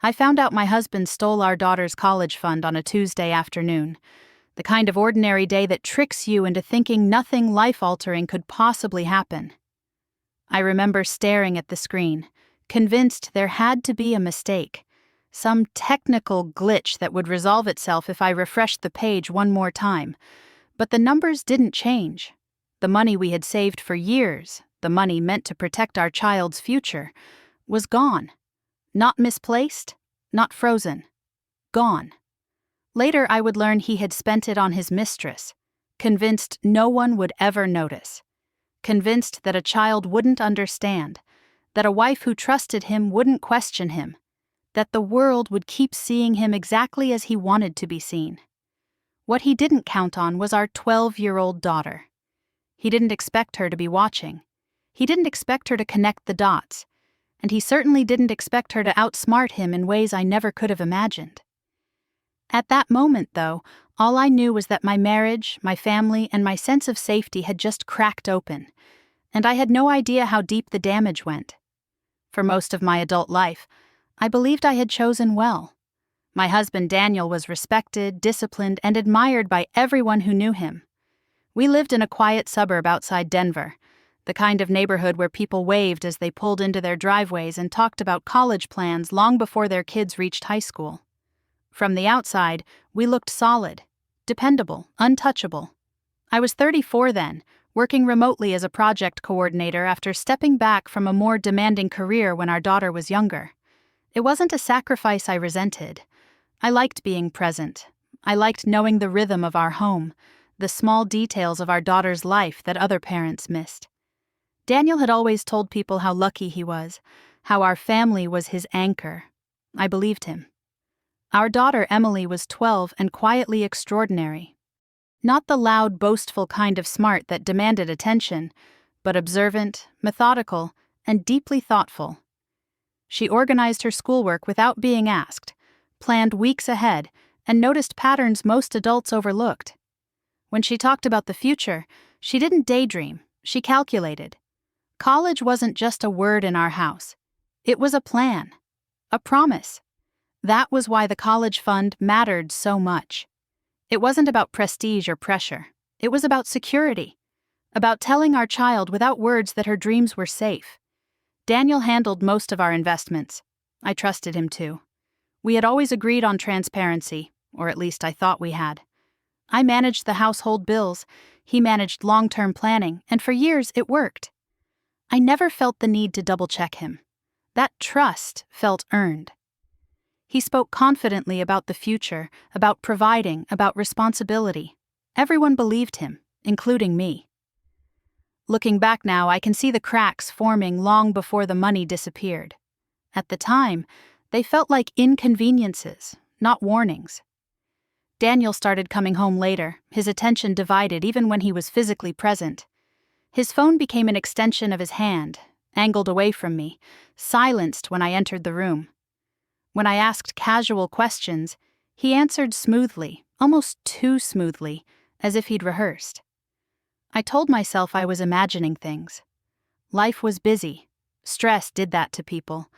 I found out my husband stole our daughter's college fund on a Tuesday afternoon, the kind of ordinary day that tricks you into thinking nothing life-altering could possibly happen. I remember staring at the screen, convinced there had to be a mistake, some technical glitch that would resolve itself if I refreshed the page one more time. But the numbers didn't change. The money we had saved for years, the money meant to protect our child's future, was gone. Not misplaced, not frozen. Gone. Later I would learn he had spent it on his mistress, convinced no one would ever notice, convinced that a child wouldn't understand, that a wife who trusted him wouldn't question him, that the world would keep seeing him exactly as he wanted to be seen. What he didn't count on was our 12-year-old daughter. He didn't expect her to be watching. He didn't expect her to connect the dots. And he certainly didn't expect her to outsmart him in ways I never could have imagined. At that moment, though, all I knew was that my marriage, my family, and my sense of safety had just cracked open, and I had no idea how deep the damage went. For most of my adult life, I believed I had chosen well. My husband Daniel was respected, disciplined, and admired by everyone who knew him. We lived in a quiet suburb outside Denver, the kind of neighborhood where people waved as they pulled into their driveways and talked about college plans long before their kids reached high school. From the outside, we looked solid, dependable, untouchable. I was 34 then, working remotely as a project coordinator after stepping back from a more demanding career when our daughter was younger. It wasn't a sacrifice I resented. I liked being present. I liked knowing the rhythm of our home, the small details of our daughter's life that other parents missed. Daniel had always told people how lucky he was, how our family was his anchor. I believed him. Our daughter Emily was 12 and quietly extraordinary. Not the loud, boastful kind of smart that demanded attention, but observant, methodical, and deeply thoughtful. She organized her schoolwork without being asked, planned weeks ahead, and noticed patterns most adults overlooked. When she talked about the future, she didn't daydream, she calculated. College wasn't just a word in our house. It was a plan, a promise. That was why the college fund mattered so much. It wasn't about prestige or pressure. It was about security, about telling our child without words that her dreams were safe. Daniel handled most of our investments. I trusted him too. We had always agreed on transparency, or at least I thought we had. I managed the household bills, he managed long-term planning, and for years it worked. I never felt the need to double-check him. That trust felt earned. He spoke confidently about the future, about providing, about responsibility. Everyone believed him, including me. Looking back now, I can see the cracks forming long before the money disappeared. At the time, they felt like inconveniences, not warnings. Daniel started coming home later, his attention divided even when he was physically present. His phone became an extension of his hand, angled away from me, silenced when I entered the room. When I asked casual questions, he answered smoothly, almost too smoothly, as if he'd rehearsed. I told myself I was imagining things. Life was busy. Stress did that to people.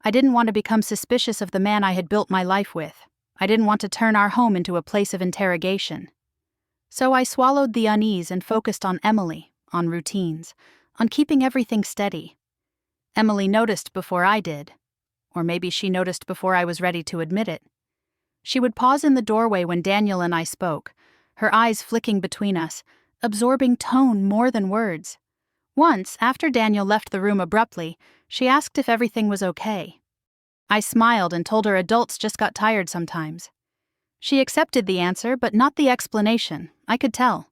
I didn't want to become suspicious of the man I had built my life with. I didn't want to turn our home into a place of interrogation. So I swallowed the unease and focused on Emily, on routines, on keeping everything steady. Emily noticed before I did. Or maybe she noticed before I was ready to admit it. She would pause in the doorway when Daniel and I spoke, her eyes flicking between us, absorbing tone more than words. Once, after Daniel left the room abruptly, she asked if everything was okay. I smiled and told her adults just got tired sometimes. She accepted the answer, but not the explanation, I could tell.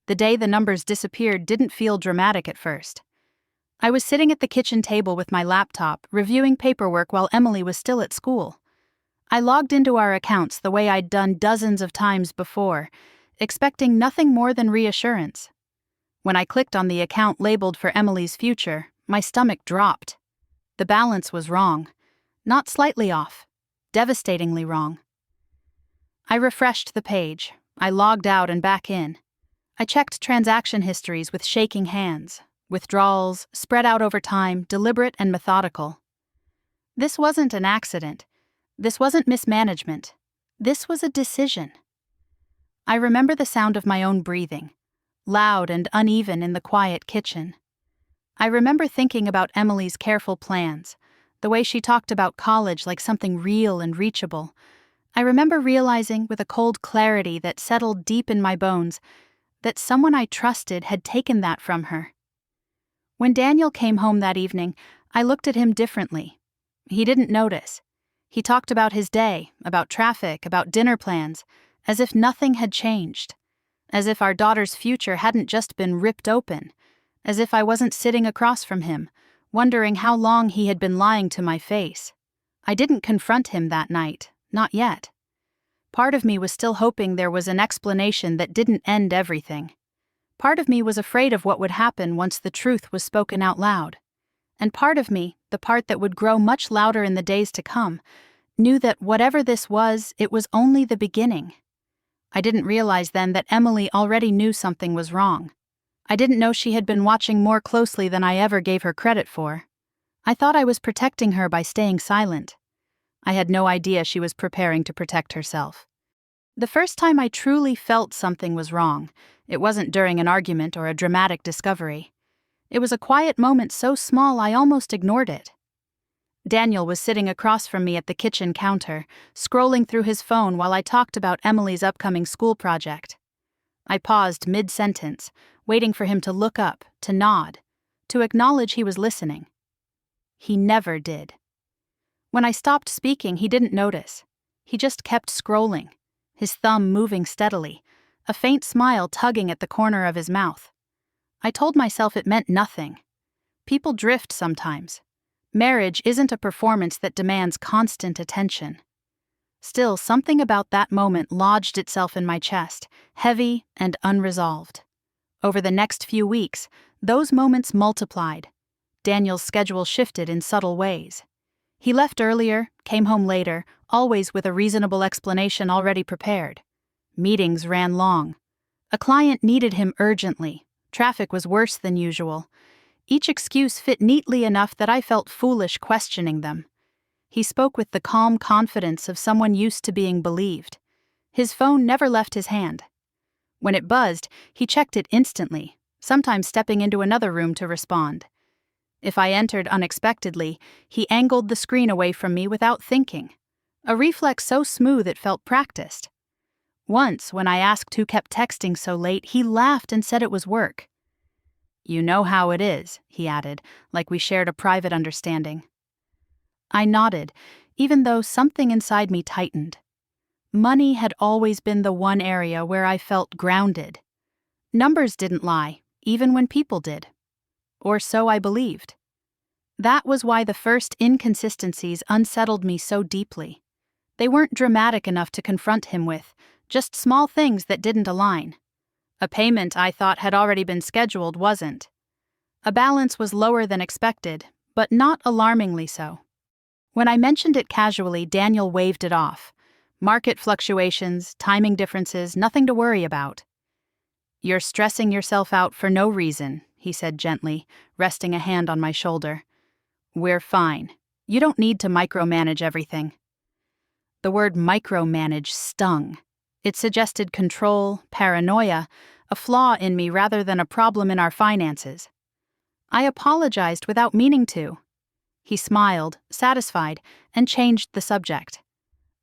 The day the numbers disappeared didn't feel dramatic at first. I was sitting at the kitchen table with my laptop, reviewing paperwork while Emily was still at school. I logged into our accounts the way I'd done dozens of times before, expecting nothing more than reassurance. When I clicked on the account labeled for Emily's future, my stomach dropped. The balance was wrong. Not slightly off. Devastatingly wrong. I refreshed the page. I logged out and back in. I checked transaction histories with shaking hands. Withdrawals, spread out over time, deliberate and methodical. This wasn't an accident. This wasn't mismanagement. This was a decision. I remember the sound of my own breathing, loud and uneven in the quiet kitchen. I remember thinking about Emily's careful plans, the way she talked about college like something real and reachable. I remember realizing with a cold clarity that settled deep in my bones that someone I trusted had taken that from her. When Daniel came home that evening, I looked at him differently. He didn't notice. He talked about his day, about traffic, about dinner plans, as if nothing had changed, as if our daughter's future hadn't just been ripped open, as if I wasn't sitting across from him, wondering how long he had been lying to my face. I didn't confront him that night, not yet. Part of me was still hoping there was an explanation that didn't end everything. Part of me was afraid of what would happen once the truth was spoken out loud. And part of me, the part that would grow much louder in the days to come, knew that whatever this was, it was only the beginning. I didn't realize then that Emily already knew something was wrong. I didn't know she had been watching more closely than I ever gave her credit for. I thought I was protecting her by staying silent. I had no idea she was preparing to protect herself. The first time I truly felt something was wrong, it wasn't during an argument or a dramatic discovery. It was a quiet moment so small I almost ignored it. Daniel was sitting across from me at the kitchen counter, scrolling through his phone while I talked about Emily's upcoming school project. I paused mid-sentence, waiting for him to look up, to nod, to acknowledge he was listening. He never did. When I stopped speaking, he didn't notice. He just kept scrolling, his thumb moving steadily, a faint smile tugging at the corner of his mouth. I told myself it meant nothing. People drift sometimes. Marriage isn't a performance that demands constant attention. Still, something about that moment lodged itself in my chest, heavy and unresolved. Over the next few weeks, those moments multiplied. Daniel's schedule shifted in subtle ways. He left earlier, came home later, always with a reasonable explanation already prepared. Meetings ran long. A client needed him urgently. Traffic was worse than usual. Each excuse fit neatly enough that I felt foolish questioning them. He spoke with the calm confidence of someone used to being believed. His phone never left his hand. When it buzzed, he checked it instantly, sometimes stepping into another room to respond. If I entered unexpectedly, he angled the screen away from me without thinking, a reflex so smooth it felt practiced. Once, when I asked who kept texting so late, he laughed and said it was work. "You know how it is," he added, like we shared a private understanding. I nodded, even though something inside me tightened. Money had always been the one area where I felt grounded. Numbers didn't lie, even when people did. Or so I believed. That was why the first inconsistencies unsettled me so deeply. They weren't dramatic enough to confront him with, just small things that didn't align. A payment I thought had already been scheduled wasn't. A balance was lower than expected, but not alarmingly so. When I mentioned it casually, Daniel waved it off. Market fluctuations, timing differences, nothing to worry about. "You're stressing yourself out for no reason," he said gently, resting a hand on my shoulder. "We're fine. You don't need to micromanage everything." The word micromanage stung. It suggested control, paranoia, a flaw in me rather than a problem in our finances. I apologized without meaning to. He smiled, satisfied, and changed the subject.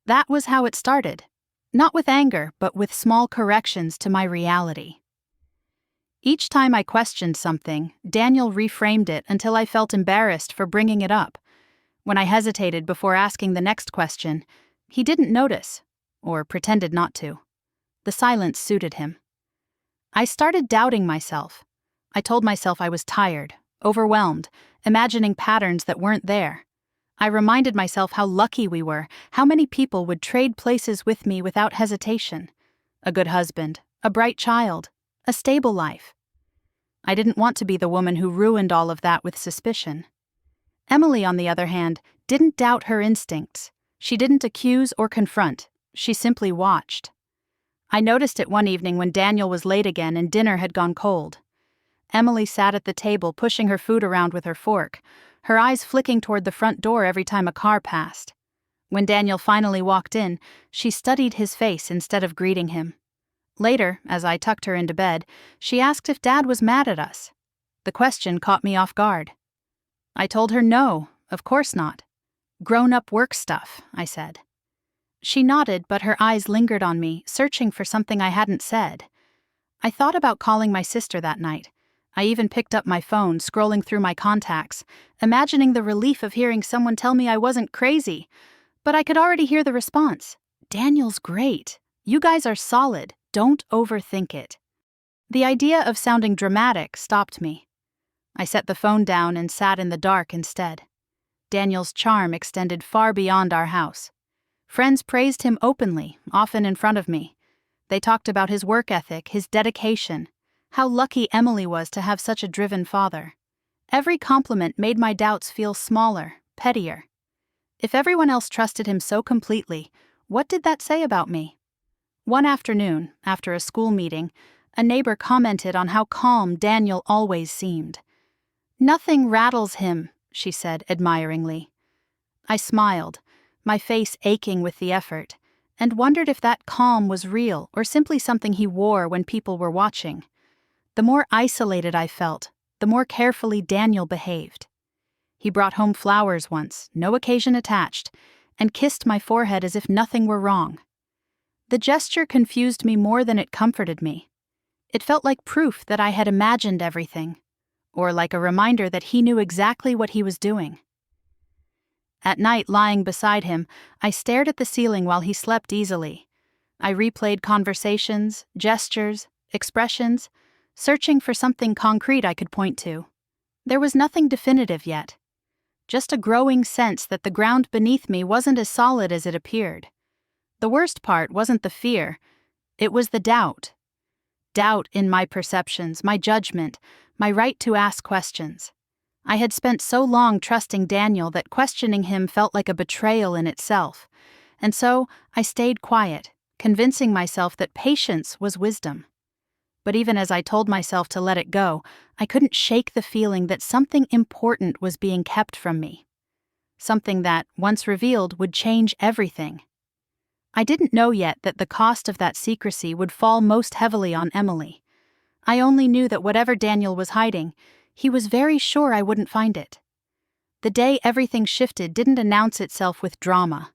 That was how it started. Not with anger, but with small corrections to my reality. Each time I questioned something, Daniel reframed it until I felt embarrassed for bringing it up. When I hesitated before asking the next question, he didn't notice, or pretended not to. The silence suited him. I started doubting myself. I told myself I was tired, overwhelmed, imagining patterns that weren't there. I reminded myself how lucky we were, how many people would trade places with me without hesitation. A good husband, a bright child, a stable life. I didn't want to be the woman who ruined all of that with suspicion. Emily, on the other hand, didn't doubt her instincts. She didn't accuse or confront. She simply watched. I noticed it one evening when Daniel was late again and dinner had gone cold. Emily sat at the table pushing her food around with her fork, her eyes flicking toward the front door every time a car passed. When Daniel finally walked in, she studied his face instead of greeting him. Later, as I tucked her into bed, she asked if Dad was mad at us. The question caught me off guard. I told her no, of course not. Grown-up work stuff, I said. She nodded, but her eyes lingered on me, searching for something I hadn't said. I thought about calling my sister that night. I even picked up my phone, scrolling through my contacts, imagining the relief of hearing someone tell me I wasn't crazy. But I could already hear the response. Daniel's great. You guys are solid. Don't overthink it. The idea of sounding dramatic stopped me. I set the phone down and sat in the dark instead. Daniel's charm extended far beyond our house. Friends praised him openly, often in front of me. They talked about his work ethic, his dedication, how lucky Emily was to have such a driven father. Every compliment made my doubts feel smaller, pettier. If everyone else trusted him so completely, what did that say about me? One afternoon, after a school meeting, a neighbor commented on how calm Daniel always seemed. "Nothing rattles him," she said admiringly. I smiled, my face aching with the effort, and wondered if that calm was real or simply something he wore when people were watching. The more isolated I felt, the more carefully Daniel behaved. He brought home flowers once, no occasion attached, and kissed my forehead as if nothing were wrong. The gesture confused me more than it comforted me. It felt like proof that I had imagined everything, or like a reminder that he knew exactly what he was doing. At night, lying beside him, I stared at the ceiling while he slept easily. I replayed conversations, gestures, expressions, searching for something concrete I could point to. There was nothing definitive yet. Just a growing sense that the ground beneath me wasn't as solid as it appeared. The worst part wasn't the fear, it was the doubt. Doubt in my perceptions, my judgment, my right to ask questions. I had spent so long trusting Daniel that questioning him felt like a betrayal in itself, and so I stayed quiet, convincing myself that patience was wisdom. But even as I told myself to let it go, I couldn't shake the feeling that something important was being kept from me. Something that, once revealed, would change everything. I didn't know yet that the cost of that secrecy would fall most heavily on Emily. I only knew that whatever Daniel was hiding, he was very sure I wouldn't find it. The day everything shifted didn't announce itself with drama.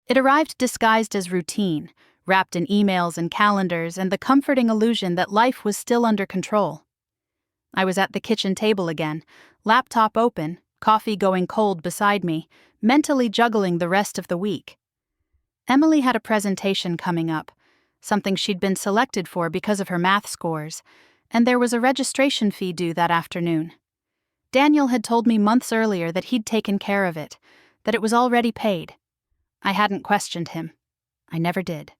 It arrived disguised as routine, wrapped in emails and calendars and the comforting illusion that life was still under control. I was at the kitchen table again, laptop open, coffee going cold beside me, mentally juggling the rest of the week. Emily had a presentation coming up, something she'd been selected for because of her math scores, and there was a registration fee due that afternoon. Daniel had told me months earlier that he'd taken care of it, that it was already paid. I hadn't questioned him. I never did.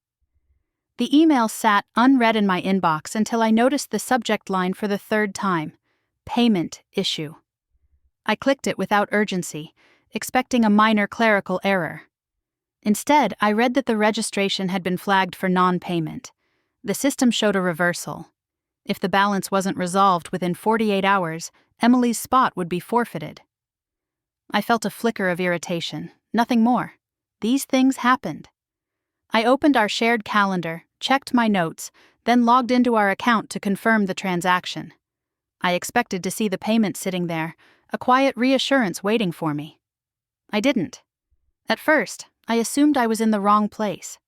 The email sat unread in my inbox until I noticed the subject line for the third time: payment issue. I clicked it without urgency, expecting a minor clerical error. Instead, I read that the registration had been flagged for non-payment. The system showed a reversal. If the balance wasn't resolved within 48 hours, Emily's spot would be forfeited. I felt a flicker of irritation, nothing more. These things happened. I opened our shared calendar, checked my notes, then logged into our account to confirm the transaction. I expected to see the payment sitting there, a quiet reassurance waiting for me. I didn't. At first, I assumed I was in the wrong place.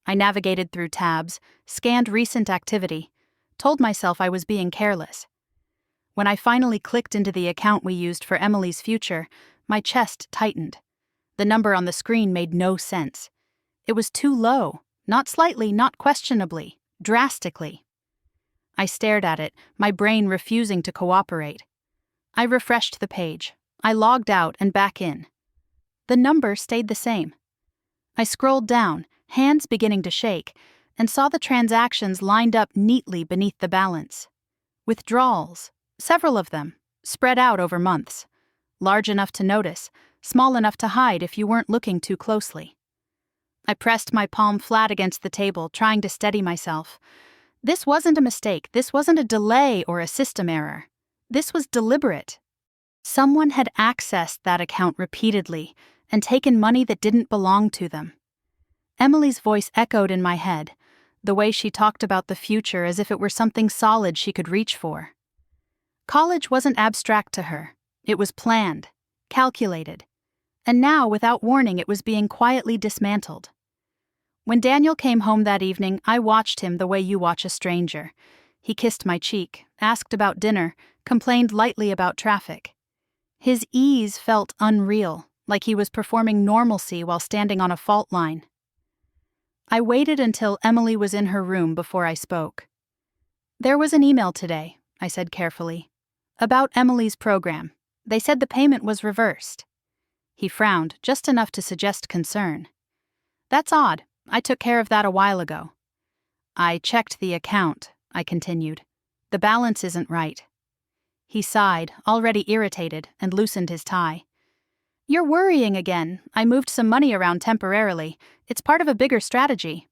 I navigated through tabs, scanned recent activity, told myself I was being careless. When I finally clicked into the account we used for Emily's future, my chest tightened. The number on the screen made no sense. It was too low, not slightly, not questionably, drastically. I stared at it, my brain refusing to cooperate. I refreshed the page. I logged out and back in. The number stayed the same. I scrolled down, hands beginning to shake, and saw the transactions lined up neatly beneath the balance. Withdrawals, several of them, spread out over months. Large enough to notice, small enough to hide if you weren't looking too closely. I pressed my palm flat against the table, trying to steady myself. This wasn't a mistake, this wasn't a delay or a system error. This was deliberate. Someone had accessed that account repeatedly and taken money that didn't belong to them. Emily's voice echoed in my head, the way she talked about the future as if it were something solid she could reach for. College wasn't abstract to her. It was planned, calculated, and now, without warning, it was being quietly dismantled. When Daniel came home that evening, I watched him the way you watch a stranger. He kissed my cheek, asked about dinner, complained lightly about traffic. His ease felt unreal, like he was performing normalcy while standing on a fault line. I waited until Emily was in her room before I spoke. "There was an email today," I said carefully, "about Emily's program. They said the payment was reversed." He frowned, just enough to suggest concern. "That's odd. I took care of that a while ago." "I checked the account," I continued. "The balance isn't right." He sighed, already irritated, and loosened his tie. "You're worrying again. I moved some money around temporarily. It's part of a bigger strategy."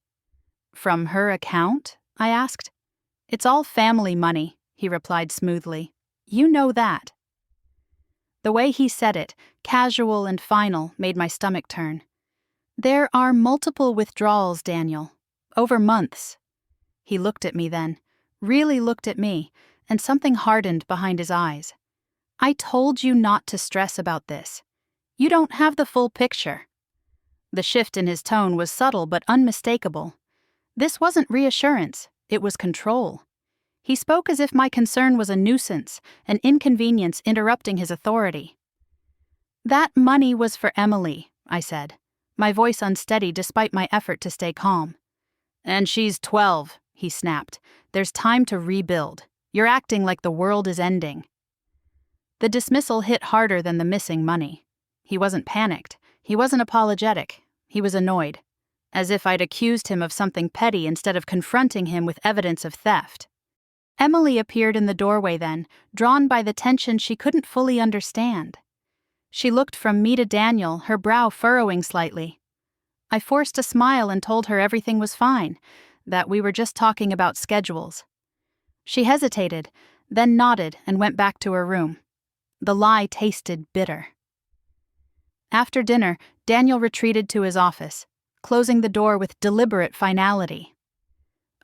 "From her account?" I asked. "It's all family money," he replied smoothly. "You know that." The way he said it, casual and final, made my stomach turn. "There are multiple withdrawals, Daniel. Over months." He looked at me then, really looked at me, and something hardened behind his eyes. "I told you not to stress about this. You don't have the full picture." The shift in his tone was subtle but unmistakable. This wasn't reassurance, it was control. He spoke as if my concern was a nuisance, an inconvenience interrupting his authority. "That money was for Emily," I said, my voice unsteady despite my effort to stay calm. "And she's 12, he snapped. "There's time to rebuild. You're acting like the world is ending." The dismissal hit harder than the missing money. He wasn't panicked. He wasn't apologetic. He was annoyed, as if I'd accused him of something petty instead of confronting him with evidence of theft. Emily appeared in the doorway then, drawn by the tension she couldn't fully understand. She looked from me to Daniel, her brow furrowing slightly. I forced a smile and told her everything was fine, that we were just talking about schedules. She hesitated, then nodded and went back to her room. The lie tasted bitter. After dinner, Daniel retreated to his office, closing the door with deliberate finality.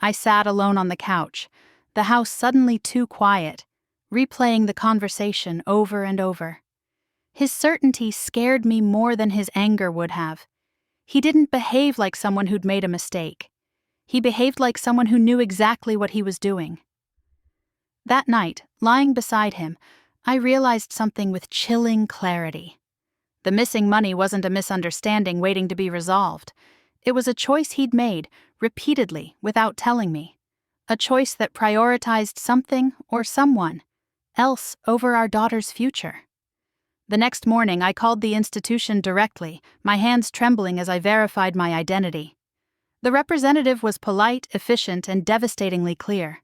I sat alone on the couch, the house suddenly too quiet, replaying the conversation over and over. His certainty scared me more than his anger would have. He didn't behave like someone who'd made a mistake. He behaved like someone who knew exactly what he was doing. That night, lying beside him, I realized something with chilling clarity. The missing money wasn't a misunderstanding waiting to be resolved. It was a choice he'd made, repeatedly, without telling me. A choice that prioritized something or someone else over our daughter's future. The next morning, I called the institution directly, my hands trembling as I verified my identity. The representative was polite, efficient, and devastatingly clear.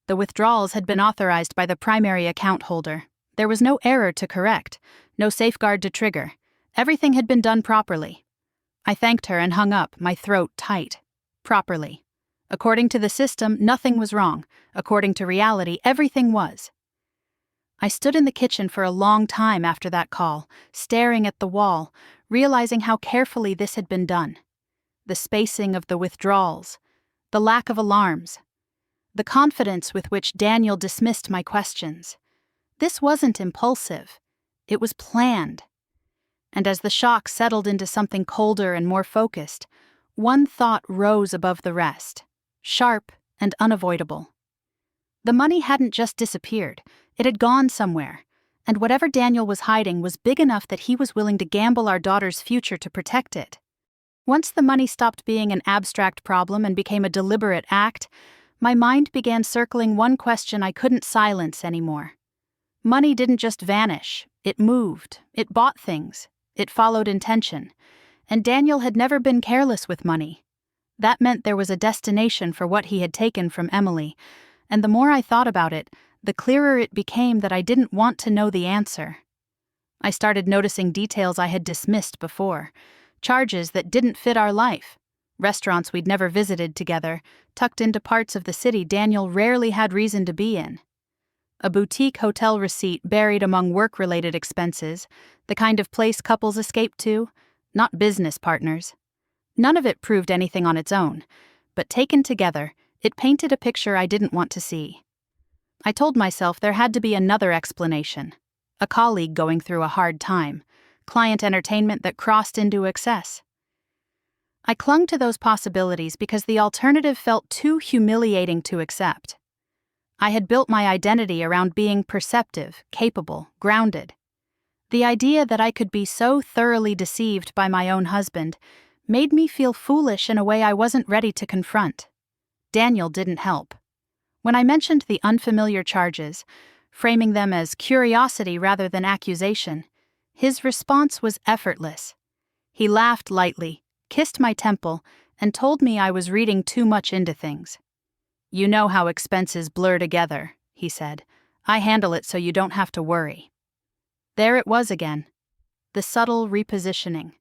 The withdrawals had been authorized by the primary account holder. There was no error to correct, no safeguard to trigger. Everything had been done properly. I thanked her and hung up, my throat tight. Properly. According to the system, nothing was wrong. According to reality, everything was. I stood in the kitchen for a long time after that call, staring at the wall, realizing how carefully this had been done. The spacing of the withdrawals, the lack of alarms, the confidence with which Daniel dismissed my questions. This wasn't impulsive. It was planned. And as the shock settled into something colder and more focused, one thought rose above the rest, sharp and unavoidable. The money hadn't just disappeared, it had gone somewhere, and whatever Daniel was hiding was big enough that he was willing to gamble our daughter's future to protect it. Once the money stopped being an abstract problem and became a deliberate act, my mind began circling one question I couldn't silence anymore. Money didn't just vanish, it moved, it bought things, it followed intention, and Daniel had never been careless with money. That meant there was a destination for what he had taken from Emily, and the more I thought about it, the clearer it became that I didn't want to know the answer. I started noticing details I had dismissed before, charges that didn't fit our life, restaurants we'd never visited together, tucked into parts of the city Daniel rarely had reason to be in. A boutique hotel receipt buried among work-related expenses, the kind of place couples escape to, not business partners. None of it proved anything on its own, but taken together, it painted a picture I didn't want to see. I told myself there had to be another explanation. A colleague going through a hard time, client entertainment that crossed into excess. I clung to those possibilities because the alternative felt too humiliating to accept. I had built my identity around being perceptive, capable, grounded. The idea that I could be so thoroughly deceived by my own husband made me feel foolish in a way I wasn't ready to confront. Daniel didn't help. When I mentioned the unfamiliar charges, framing them as curiosity rather than accusation, his response was effortless. He laughed lightly, kissed my temple, and told me I was reading too much into things. "You know how expenses blur together," he said. "I handle it so you don't have to worry." There it was again. The subtle repositioning.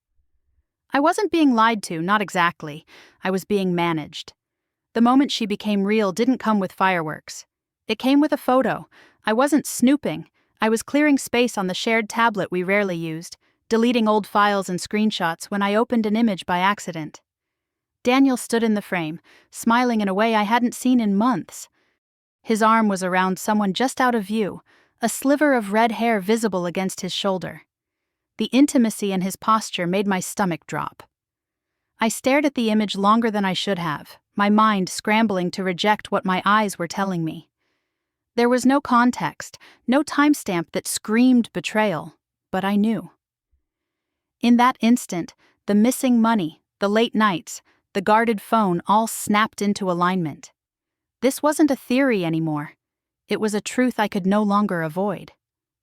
I wasn't being lied to, not exactly. I was being managed. The moment she became real didn't come with fireworks. It came with a photo. I wasn't snooping. I was clearing space on the shared tablet we rarely used, deleting old files and screenshots when I opened an image by accident. Daniel stood in the frame, smiling in a way I hadn't seen in months. His arm was around someone just out of view, a sliver of red hair visible against his shoulder. The intimacy in his posture made my stomach drop. I stared at the image longer than I should have, my mind scrambling to reject what my eyes were telling me. There was no context, no timestamp that screamed betrayal, but I knew. In that instant, the missing money, the late nights, the guarded phone all snapped into alignment. This wasn't a theory anymore. It was a truth I could no longer avoid.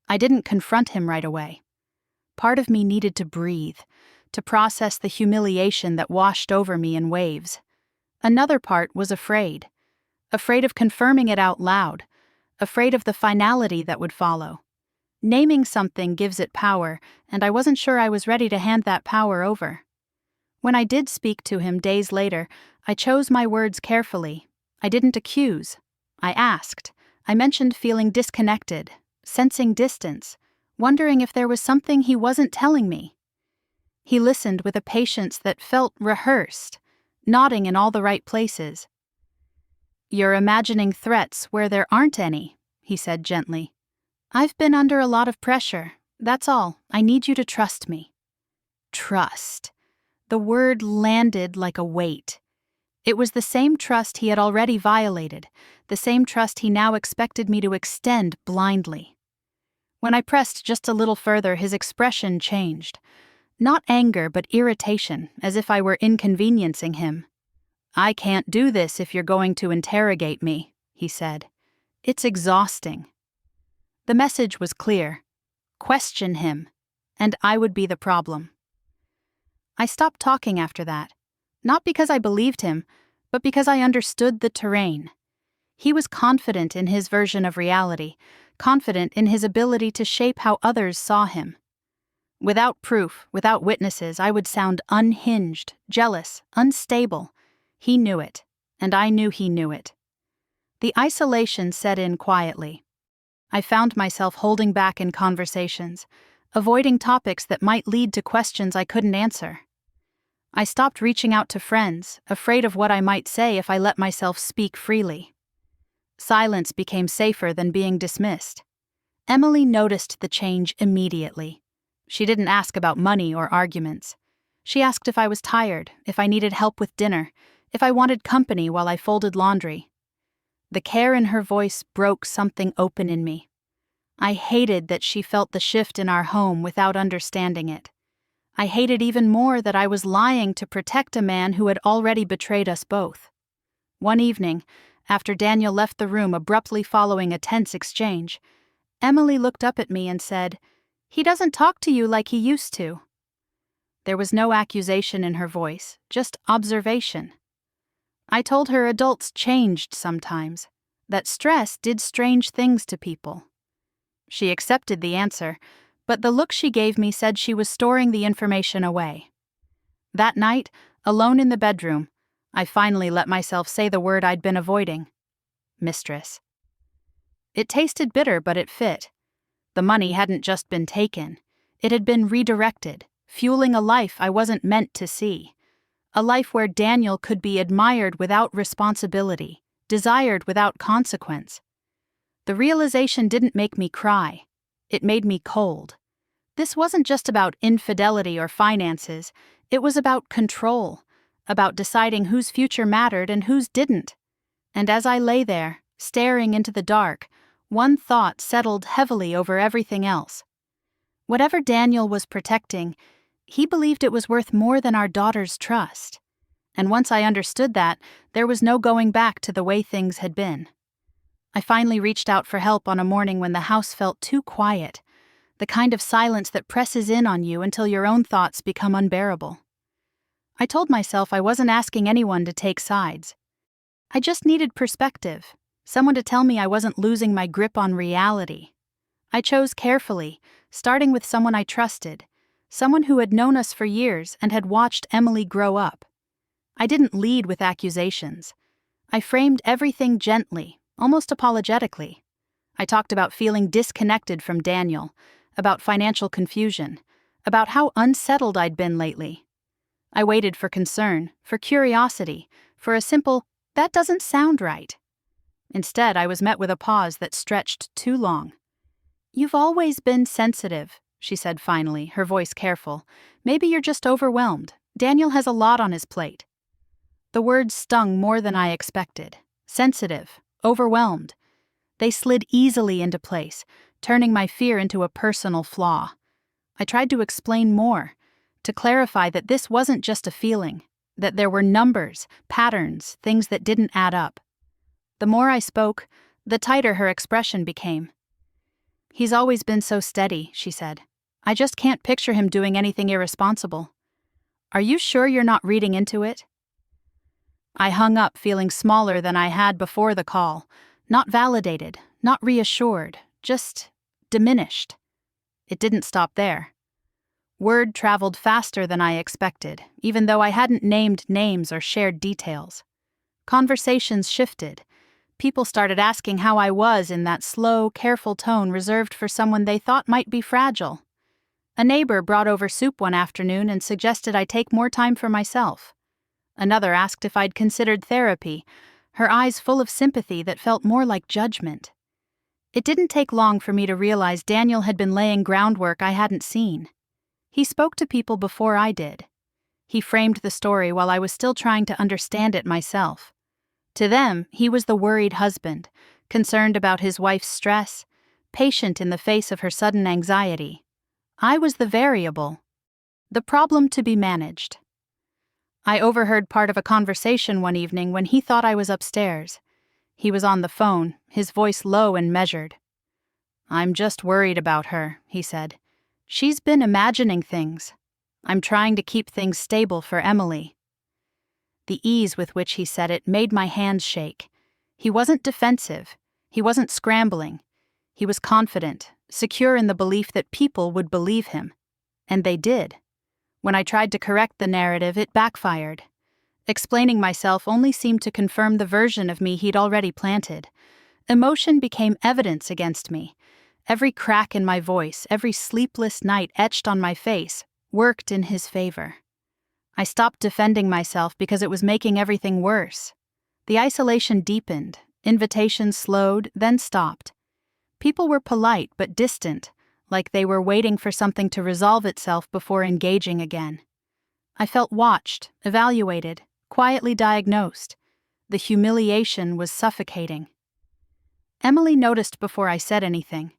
I didn't confront him right away. Part of me needed to breathe, to process the humiliation that washed over me in waves. Another part was afraid of confirming it out loud, afraid of the finality that would follow. Naming something gives it power, and I wasn't sure I was ready to hand that power over. When I did speak to him days later, I chose my words carefully. I didn't accuse. I asked. I mentioned feeling disconnected, sensing distance, wondering if there was something he wasn't telling me. He listened with a patience that felt rehearsed, nodding in all the right places. "You're imagining threats where there aren't any," he said gently. "I've been under a lot of pressure. That's all. I need you to trust me." Trust. The word landed like a weight. It was the same trust he had already violated, the same trust he now expected me to extend blindly. When I pressed just a little further, his expression changed. Not anger, but irritation, as if I were inconveniencing him. "I can't do this if you're going to interrogate me," he said. "It's exhausting." The message was clear. Question him, and I would be the problem. I stopped talking after that, not because I believed him, but because I understood the terrain. He was confident in his version of reality, confident in his ability to shape how others saw him. Without proof, without witnesses, I would sound unhinged, jealous, unstable. He knew it, and I knew he knew it. The isolation set in quietly. I found myself holding back in conversations, avoiding topics that might lead to questions I couldn't answer. I stopped reaching out to friends, afraid of what I might say if I let myself speak freely. Silence became safer than being dismissed. Emily noticed the change immediately. She didn't ask about money or arguments. She asked if I was tired, if I needed help with dinner, if I wanted company while I folded laundry. The care in her voice broke something open in me. I hated that she felt the shift in our home without understanding it. I hated even more that I was lying to protect a man who had already betrayed us both. One evening, after Daniel left the room abruptly following a tense exchange, Emily looked up at me and said, "He doesn't talk to you like he used to." There was no accusation in her voice, just observation. I told her adults changed sometimes, that stress did strange things to people. She accepted the answer, but the look she gave me said she was storing the information away. That night, alone in the bedroom, I finally let myself say the word I'd been avoiding. Mistress. It tasted bitter, but it fit. The money hadn't just been taken. It had been redirected, fueling a life I wasn't meant to see. A life where Daniel could be admired without responsibility, desired without consequence. The realization didn't make me cry. It made me cold. This wasn't just about infidelity or finances. It was about control, about deciding whose future mattered and whose didn't. And as I lay there, staring into the dark, one thought settled heavily over everything else. Whatever Daniel was protecting, he believed it was worth more than our daughter's trust. And once I understood that, there was no going back to the way things had been. I finally reached out for help on a morning when the house felt too quiet, the kind of silence that presses in on you until your own thoughts become unbearable. I told myself I wasn't asking anyone to take sides. I just needed perspective, someone to tell me I wasn't losing my grip on reality. I chose carefully, starting with someone I trusted, someone who had known us for years and had watched Emily grow up. I didn't lead with accusations. I framed everything gently, almost apologetically. I talked about feeling disconnected from Daniel, about financial confusion, about how unsettled I'd been lately. I waited for concern, for curiosity, for a simple, "That doesn't sound right." Instead, I was met with a pause that stretched too long. "You've always been sensitive," she said finally, her voice careful. "Maybe you're just overwhelmed. Daniel has a lot on his plate." The words stung more than I expected. Sensitive, overwhelmed. They slid easily into place, turning my fear into a personal flaw. I tried to explain more, to clarify that this wasn't just a feeling, that there were numbers, patterns, things that didn't add up. The more I spoke, the tighter her expression became. "He's always been so steady," she said. "I just can't picture him doing anything irresponsible. Are you sure you're not reading into it?" I hung up feeling smaller than I had before the call, not validated, not reassured, just diminished. It didn't stop there. Word traveled faster than I expected, even though I hadn't named names or shared details. Conversations shifted. People started asking how I was in that slow, careful tone reserved for someone they thought might be fragile. A neighbor brought over soup one afternoon and suggested I take more time for myself. Another asked if I'd considered therapy, her eyes full of sympathy that felt more like judgment. It didn't take long for me to realize Daniel had been laying groundwork I hadn't seen. He spoke to people before I did. He framed the story while I was still trying to understand it myself. To them, he was the worried husband, concerned about his wife's stress, patient in the face of her sudden anxiety. I was the variable, the problem to be managed. I overheard part of a conversation one evening when he thought I was upstairs. He was on the phone, his voice low and measured. "I'm just worried about her," he said. "She's been imagining things. I'm trying to keep things stable for Emily." The ease with which he said it made my hands shake. He wasn't defensive. He wasn't scrambling. He was confident, secure in the belief that people would believe him. And they did. When I tried to correct the narrative, it backfired. Explaining myself only seemed to confirm the version of me he'd already planted. Emotion became evidence against me. Every crack in my voice, every sleepless night etched on my face, worked in his favor. I stopped defending myself because it was making everything worse. The isolation deepened, invitations slowed, then stopped. People were polite but distant, like they were waiting for something to resolve itself before engaging again. I felt watched, evaluated, quietly diagnosed. The humiliation was suffocating. Emily noticed before I said anything.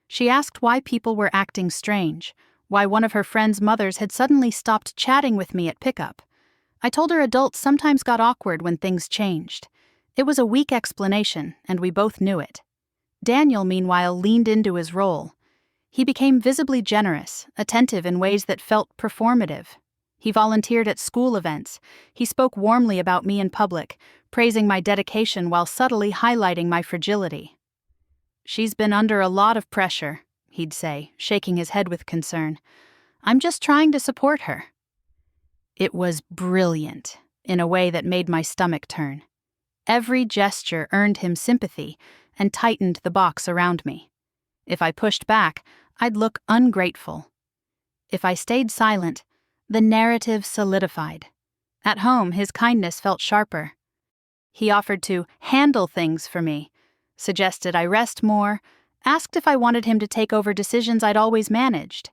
She asked why people were acting strange, why one of her friend's mothers had suddenly stopped chatting with me at pickup. I told her adults sometimes got awkward when things changed. It was a weak explanation, and we both knew it. Daniel, meanwhile, leaned into his role. He became visibly generous, attentive in ways that felt performative. He volunteered at school events. He spoke warmly about me in public, praising my dedication while subtly highlighting my fragility. "She's been under a lot of pressure," he'd say, shaking his head with concern. "I'm just trying to support her." It was brilliant, in a way that made my stomach turn. Every gesture earned him sympathy, and tightened the box around me. If I pushed back, I'd look ungrateful. If I stayed silent, the narrative solidified. At home, his kindness felt sharper. He offered to handle things for me, suggested I rest more, asked if I wanted him to take over decisions I'd always managed.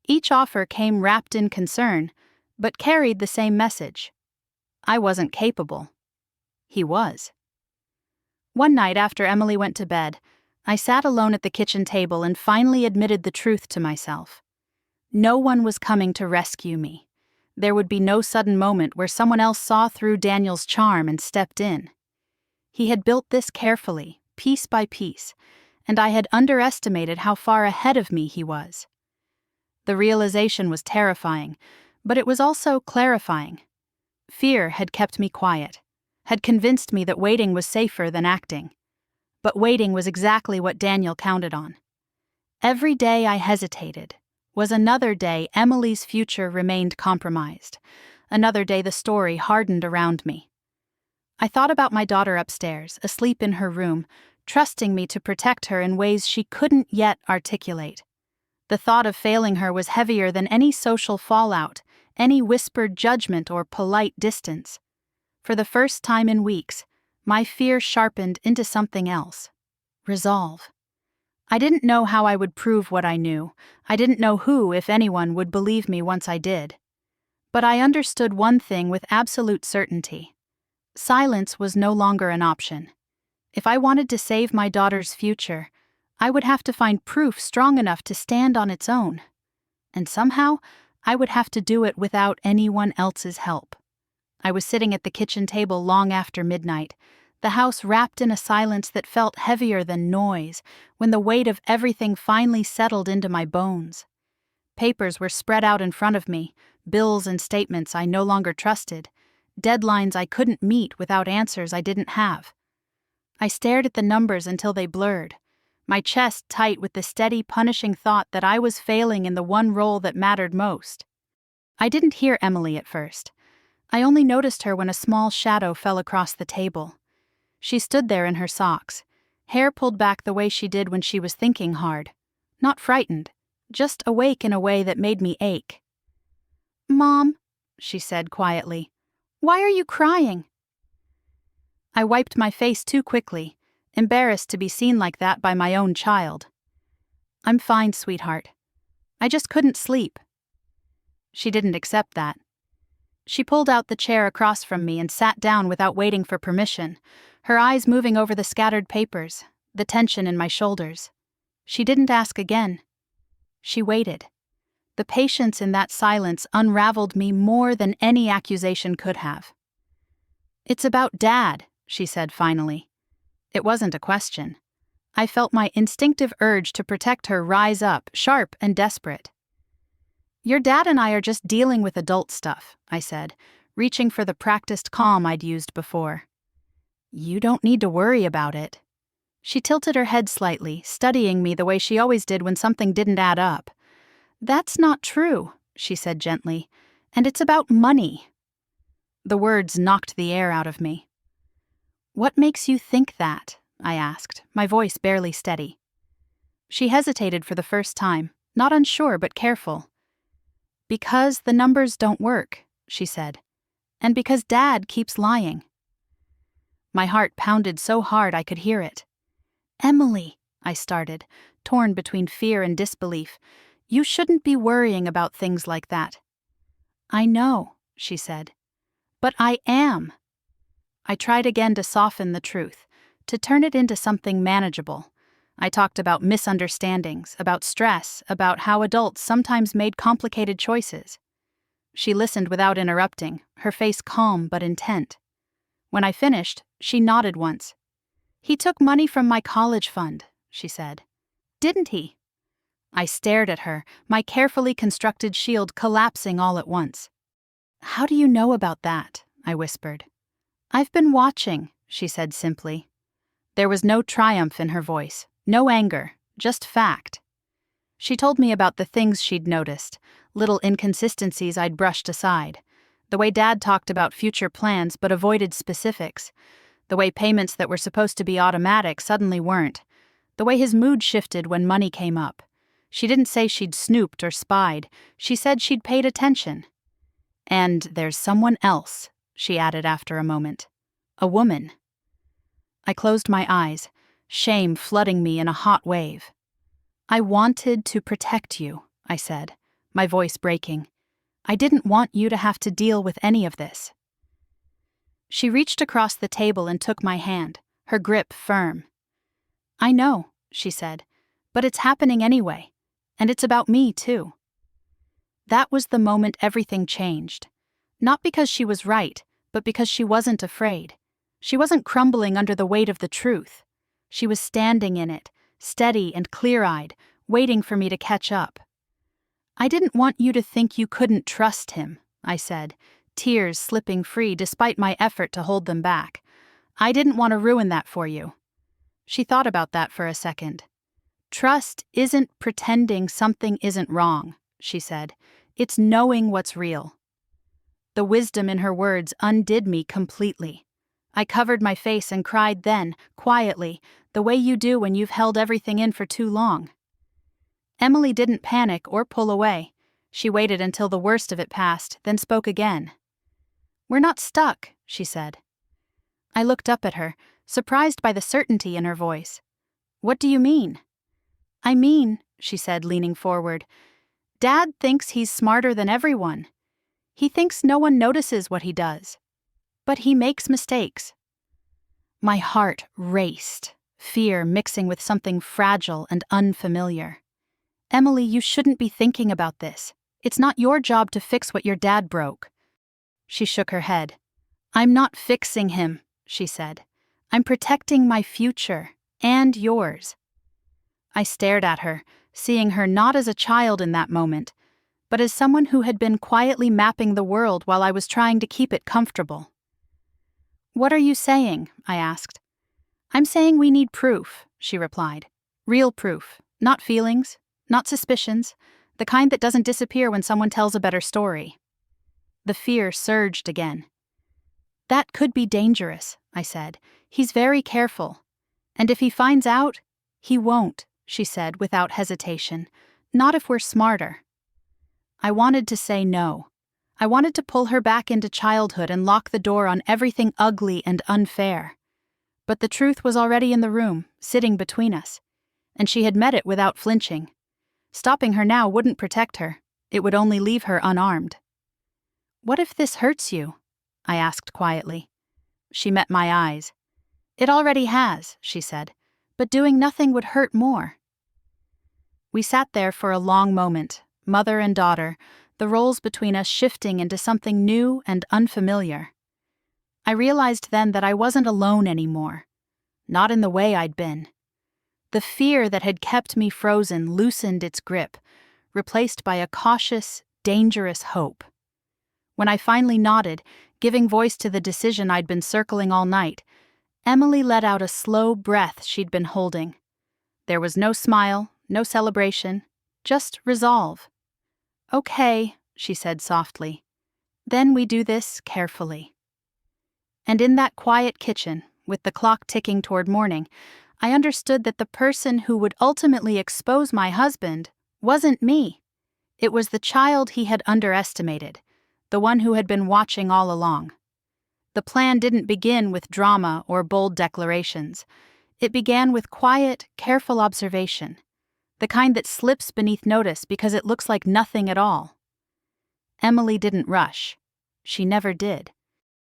Each offer came wrapped in concern, but carried the same message. I wasn't capable. He was. One night after Emily went to bed, I sat alone at the kitchen table and finally admitted the truth to myself. No one was coming to rescue me. There would be no sudden moment where someone else saw through Daniel's charm and stepped in. He had built this carefully, piece by piece, and I had underestimated how far ahead of me he was. The realization was terrifying, but it was also clarifying. Fear had kept me quiet, had convinced me that waiting was safer than acting. But waiting was exactly what Daniel counted on. Every day I hesitated was another day Emily's future remained compromised, another day the story hardened around me. I thought about my daughter upstairs, asleep in her room, trusting me to protect her in ways she couldn't yet articulate. The thought of failing her was heavier than any social fallout, any whispered judgment or polite distance. For the first time in weeks, my fear sharpened into something else. Resolve. I didn't know how I would prove what I knew. I didn't know who, if anyone, would believe me once I did. But I understood one thing with absolute certainty. Silence was no longer an option. If I wanted to save my daughter's future, I would have to find proof strong enough to stand on its own. And somehow, I would have to do it without anyone else's help. I was sitting at the kitchen table long after midnight, the house wrapped in a silence that felt heavier than noise, when the weight of everything finally settled into my bones. Papers were spread out in front of me, bills and statements I no longer trusted, deadlines I couldn't meet without answers I didn't have. I stared at the numbers until they blurred, my chest tight with the steady, punishing thought that I was failing in the one role that mattered most. I didn't hear Emily at first. I only noticed her when a small shadow fell across the table. She stood there in her socks, hair pulled back the way she did when she was thinking hard. Not frightened, just awake in a way that made me ache. "Mom," she said quietly, "why are you crying?" I wiped my face too quickly, embarrassed to be seen like that by my own child. "I'm fine, sweetheart. I just couldn't sleep." She didn't accept that. She pulled out the chair across from me and sat down without waiting for permission, her eyes moving over the scattered papers, the tension in my shoulders. She didn't ask again. She waited. The patience in that silence unraveled me more than any accusation could have. "It's about Dad," she said finally. It wasn't a question. I felt my instinctive urge to protect her rise up, sharp and desperate. "Your dad and I are just dealing with adult stuff," I said, reaching for the practiced calm I'd used before. "You don't need to worry about it." She tilted her head slightly, studying me the way she always did when something didn't add up. "That's not true," she said gently, "and it's about money." The words knocked the air out of me. "What makes you think that?" I asked, my voice barely steady. She hesitated for the first time, not unsure but careful. "Because the numbers don't work," she said, "and because Dad keeps lying." My heart pounded so hard I could hear it. "Emily," I started, torn between fear and disbelief, "you shouldn't be worrying about things like that." "I know," she said, "but I am." I tried again to soften the truth, to turn it into something manageable. I talked about misunderstandings, about stress, about how adults sometimes made complicated choices. She listened without interrupting, her face calm but intent. When I finished, she nodded once. "He took money from my college fund," she said. "Didn't he?" I stared at her, my carefully constructed shield collapsing all at once. "How do you know about that?" I whispered. "I've been watching," she said simply. There was no triumph in her voice, no anger, just fact. She told me about the things she'd noticed, little inconsistencies I'd brushed aside, the way Dad talked about future plans but avoided specifics, The way payments that were supposed to be automatic suddenly weren't. The way his mood shifted when money came up. She didn't say she'd snooped or spied. She said she'd paid attention. "And there's someone else," she added after a moment. "A woman." I closed my eyes, shame flooding me in a hot wave. "I wanted to protect you," I said, my voice breaking. "I didn't want you to have to deal with any of this." She reached across the table and took my hand, her grip firm. "I know," she said, "but it's happening anyway. And it's about me, too." That was the moment everything changed. Not because she was right, but because she wasn't afraid. She wasn't crumbling under the weight of the truth. She was standing in it, steady and clear-eyed, waiting for me to catch up. "I didn't want you to think you couldn't trust him," I said, tears slipping free despite my effort to hold them back. "I didn't want to ruin that for you." She thought about that for a second. "Trust isn't pretending something isn't wrong," she said. "It's knowing what's real." The wisdom in her words undid me completely. I covered my face and cried then, quietly, the way you do when you've held everything in for too long. Emily didn't panic or pull away. She waited until the worst of it passed, then spoke again. "We're not stuck," she said. I looked up at her, surprised by the certainty in her voice. "What do you mean?" "I mean," she said, leaning forward, "Dad thinks he's smarter than everyone. He thinks no one notices what he does. But he makes mistakes." My heart raced, fear mixing with something fragile and unfamiliar. "Emily, you shouldn't be thinking about this. It's not your job to fix what your dad broke." She shook her head. "I'm not fixing him," she said. "I'm protecting my future, and yours." I stared at her, seeing her not as a child in that moment, but as someone who had been quietly mapping the world while I was trying to keep it comfortable. "What are you saying?" I asked. "I'm saying we need proof," she replied. "Real proof, not feelings, not suspicions, the kind that doesn't disappear when someone tells a better story." The fear surged again. "That could be dangerous," I said. "He's very careful. And if he finds out, he won't," she said without hesitation. "Not if we're smarter." I wanted to say no. I wanted to pull her back into childhood and lock the door on everything ugly and unfair. But the truth was already in the room, sitting between us, and she had met it without flinching. Stopping her now wouldn't protect her. It would only leave her unarmed. "What if this hurts you?" I asked quietly. She met my eyes. "It already has," she said, "but doing nothing would hurt more." We sat there for a long moment, mother and daughter, the roles between us shifting into something new and unfamiliar. I realized then that I wasn't alone anymore. Not in the way I'd been. The fear that had kept me frozen loosened its grip, replaced by a cautious, dangerous hope. When I finally nodded, giving voice to the decision I'd been circling all night, Emily let out a slow breath she'd been holding. There was no smile, no celebration, just resolve. "Okay," she said softly. "Then we do this carefully." And in that quiet kitchen, with the clock ticking toward morning, I understood that the person who would ultimately expose my husband wasn't me. It was the child he had underestimated, the one who had been watching all along. The plan didn't begin with drama or bold declarations. It began with quiet, careful observation, the kind that slips beneath notice because it looks like nothing at all. Emily didn't rush. She never did.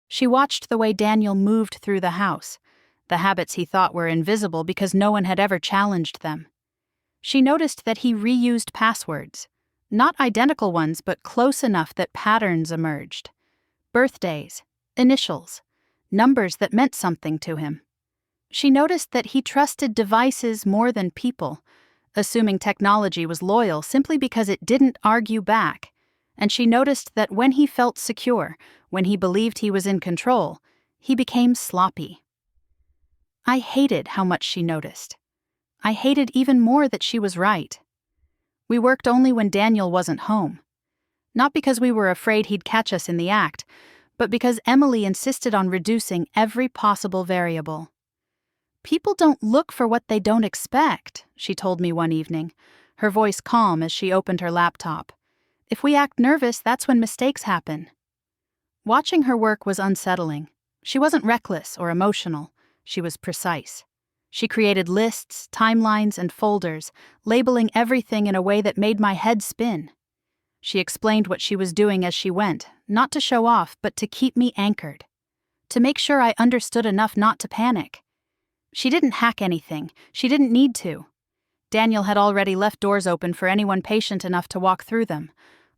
She watched the way Daniel moved through the house, the habits he thought were invisible because no one had ever challenged them. She noticed that he reused passwords, not identical ones but close enough that patterns emerged. Birthdays, initials, numbers that meant something to him. She noticed that he trusted devices more than people, assuming technology was loyal simply because it didn't argue back, and she noticed that when he felt secure, when he believed he was in control, he became sloppy. I hated how much she noticed. I hated even more that she was right. We worked only when Daniel wasn't home. Not because we were afraid he'd catch us in the act, but because Emily insisted on reducing every possible variable. "People don't look for what they don't expect," she told me one evening, her voice calm as she opened her laptop. "If we act nervous, that's when mistakes happen." Watching her work was unsettling. She wasn't reckless or emotional. She was precise. She created lists, timelines, and folders, labeling everything in a way that made my head spin. She explained what she was doing as she went, not to show off, but to keep me anchored. To make sure I understood enough not to panic. She didn't hack anything. She didn't need to. Daniel had already left doors open for anyone patient enough to walk through them.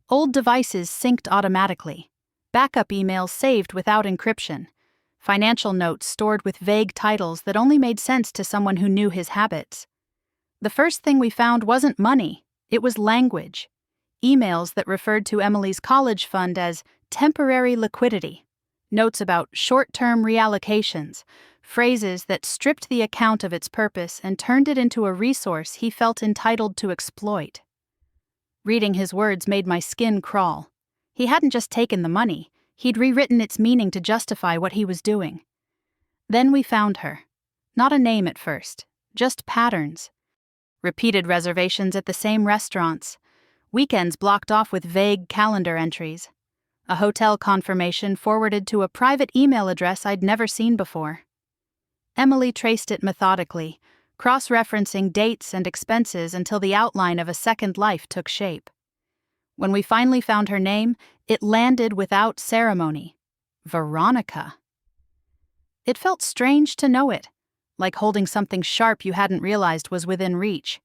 Old devices synced automatically. Backup emails saved without encryption. Financial notes stored with vague titles that only made sense to someone who knew his habits. The first thing we found wasn't money. It was language. Emails that referred to Emily's college fund as temporary liquidity. Notes about short-term reallocations. Phrases that stripped the account of its purpose and turned it into a resource he felt entitled to exploit. Reading his words made my skin crawl. He hadn't just taken the money, he'd rewritten its meaning to justify what he was doing. Then we found her. Not a name at first, just patterns. Repeated reservations at the same restaurants. Weekends blocked off with vague calendar entries. A hotel confirmation forwarded to a private email address I'd never seen before. Emily traced it methodically, cross-referencing dates and expenses until the outline of a second life took shape. When we finally found her name, it landed without ceremony. Veronica. It felt strange to know it, like holding something sharp you hadn't realized was within reach.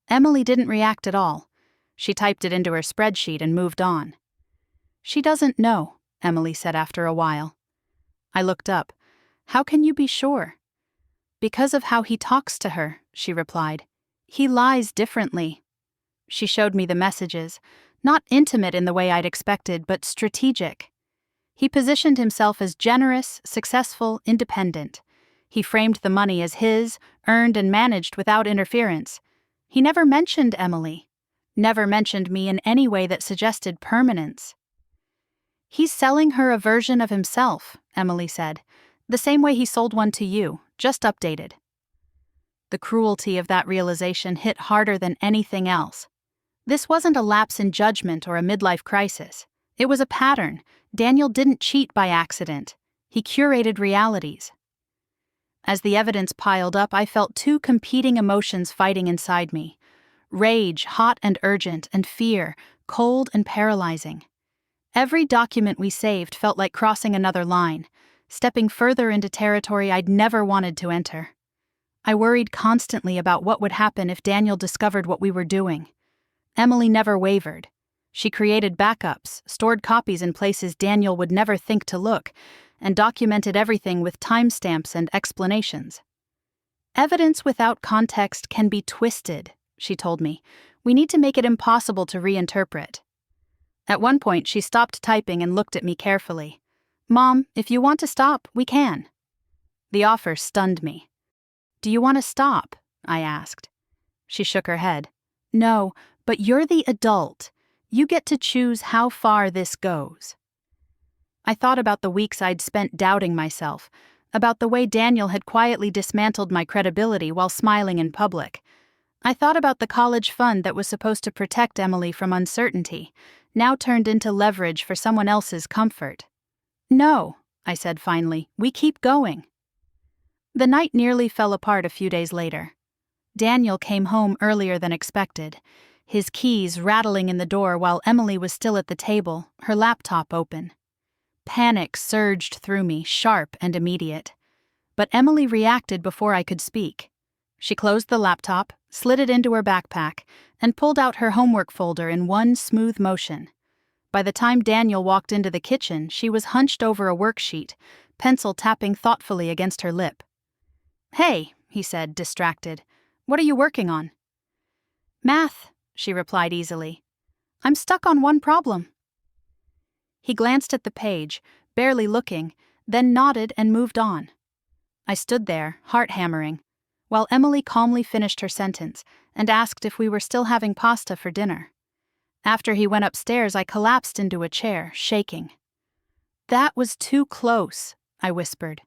Emily didn't react at all. She typed it into her spreadsheet and moved on. "She doesn't know," Emily said after a while. I looked up. "How can you be sure?" "Because of how he talks to her," she replied. "He lies differently." She showed me the messages, not intimate in the way I'd expected, but strategic. He positioned himself as generous, successful, independent. He framed the money as his, earned and managed without interference. He never mentioned Emily. Never mentioned me in any way that suggested permanence. "He's selling her a version of himself," Emily said. "The same way he sold one to you, just updated." The cruelty of that realization hit harder than anything else. This wasn't a lapse in judgment or a midlife crisis. It was a pattern. Daniel didn't cheat by accident. He curated realities. As the evidence piled up, I felt two competing emotions fighting inside me. Rage, hot and urgent, and fear, cold and paralyzing. Every document we saved felt like crossing another line, stepping further into territory I'd never wanted to enter. I worried constantly about what would happen if Daniel discovered what we were doing. Emily never wavered. She created backups, stored copies in places Daniel would never think to look, and documented everything with timestamps and explanations. "Evidence without context can be twisted," she told me. "We need to make it impossible to reinterpret." At one point, she stopped typing and looked at me carefully. "Mom, if you want to stop, we can." The offer stunned me. "Do you want to stop?" I asked. She shook her head. "No, but you're the adult. You get to choose how far this goes." I thought about the weeks I'd spent doubting myself, about the way Daniel had quietly dismantled my credibility while smiling in public. I thought about the college fund that was supposed to protect Emily from uncertainty, now turned into leverage for someone else's comfort. "No," I said finally, "we keep going." The night nearly fell apart a few days later. Daniel came home earlier than expected, his keys rattling in the door while Emily was still at the table, her laptop open. Panic surged through me, sharp and immediate. But Emily reacted before I could speak. She closed the laptop, slid it into her backpack, and pulled out her homework folder in one smooth motion. By the time Daniel walked into the kitchen, she was hunched over a worksheet, pencil tapping thoughtfully against her lip. "Hey," he said, distracted. "What are you working on?" "Math," she replied easily. "I'm stuck on one problem." He glanced at the page, barely looking, then nodded and moved on. I stood there, heart hammering, while Emily calmly finished her sentence and asked if we were still having pasta for dinner. After he went upstairs, I collapsed into a chair, shaking. That was too close, I whispered.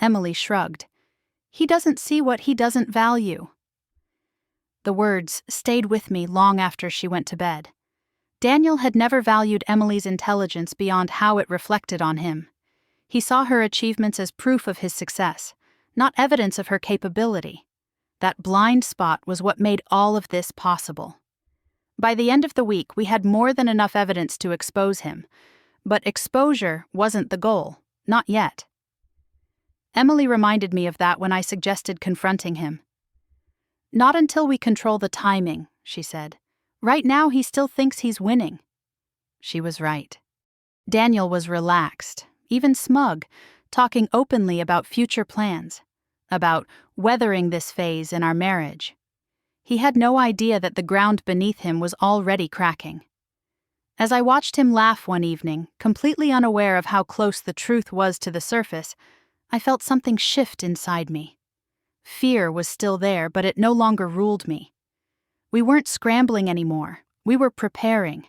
Emily shrugged. He doesn't see what he doesn't value. The words stayed with me long after she went to bed. Daniel had never valued Emily's intelligence beyond how it reflected on him. He saw her achievements as proof of his success, not evidence of her capability. That blind spot was what made all of this possible. By the end of the week, we had more than enough evidence to expose him. But exposure wasn't the goal, not yet. Emily reminded me of that when I suggested confronting him. Not until we control the timing, she said. Right now he still thinks he's winning. She was right. Daniel was relaxed, even smug, talking openly about future plans, about weathering this phase in our marriage. He had no idea that the ground beneath him was already cracking. As I watched him laugh one evening, completely unaware of how close the truth was to the surface, I felt something shift inside me. Fear was still there, but it no longer ruled me. We weren't scrambling anymore. We were preparing.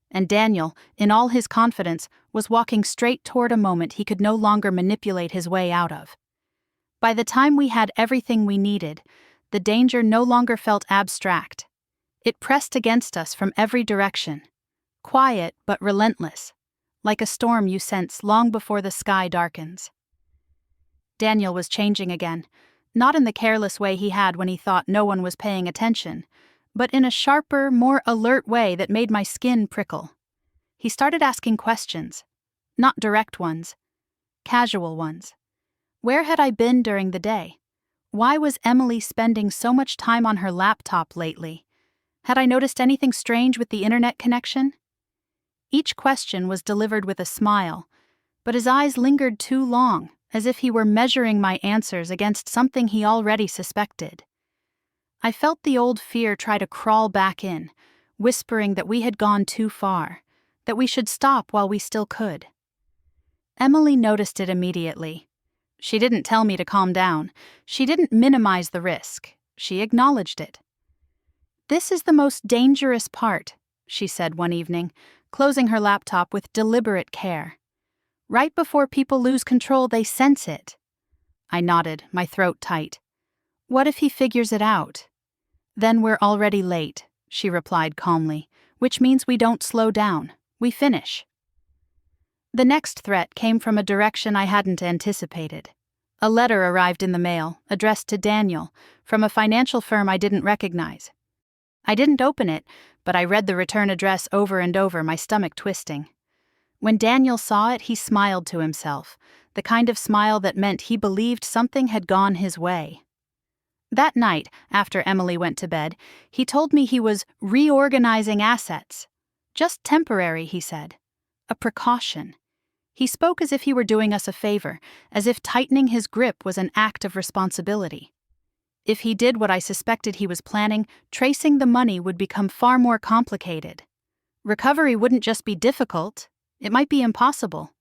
And Daniel, in all his confidence, was walking straight toward a moment he could no longer manipulate his way out of. By the time we had everything we needed, the danger no longer felt abstract. It pressed against us from every direction. Quiet but relentless, like a storm you sense long before the sky darkens. Daniel was changing again, not in the careless way he had when he thought no one was paying attention, but in a sharper, more alert way that made my skin prickle. He started asking questions, not direct ones, casual ones. Where had I been during the day? Why was Emily spending so much time on her laptop lately? Had I noticed anything strange with the internet connection? Each question was delivered with a smile, but his eyes lingered too long, as if he were measuring my answers against something he already suspected. I felt the old fear try to crawl back in, whispering that we had gone too far, that we should stop while we still could. Emily noticed it immediately. She didn't tell me to calm down. She didn't minimize the risk. She acknowledged it. "This is the most dangerous part," she said one evening, closing her laptop with deliberate care. "Right before people lose control, they sense it." I nodded, my throat tight. "What if he figures it out?" "Then we're already late," she replied calmly, "which means we don't slow down. We finish." The next threat came from a direction I hadn't anticipated. A letter arrived in the mail, addressed to Daniel, from a financial firm I didn't recognize. I didn't open it, but I read the return address over and over, my stomach twisting. When Daniel saw it, he smiled to himself, the kind of smile that meant he believed something had gone his way. That night, after Emily went to bed, he told me he was reorganizing assets. Just temporary, he said. A precaution. He spoke as if he were doing us a favor, as if tightening his grip was an act of responsibility. If he did what I suspected he was planning, tracing the money would become far more complicated. Recovery wouldn't just be difficult, it might be impossible.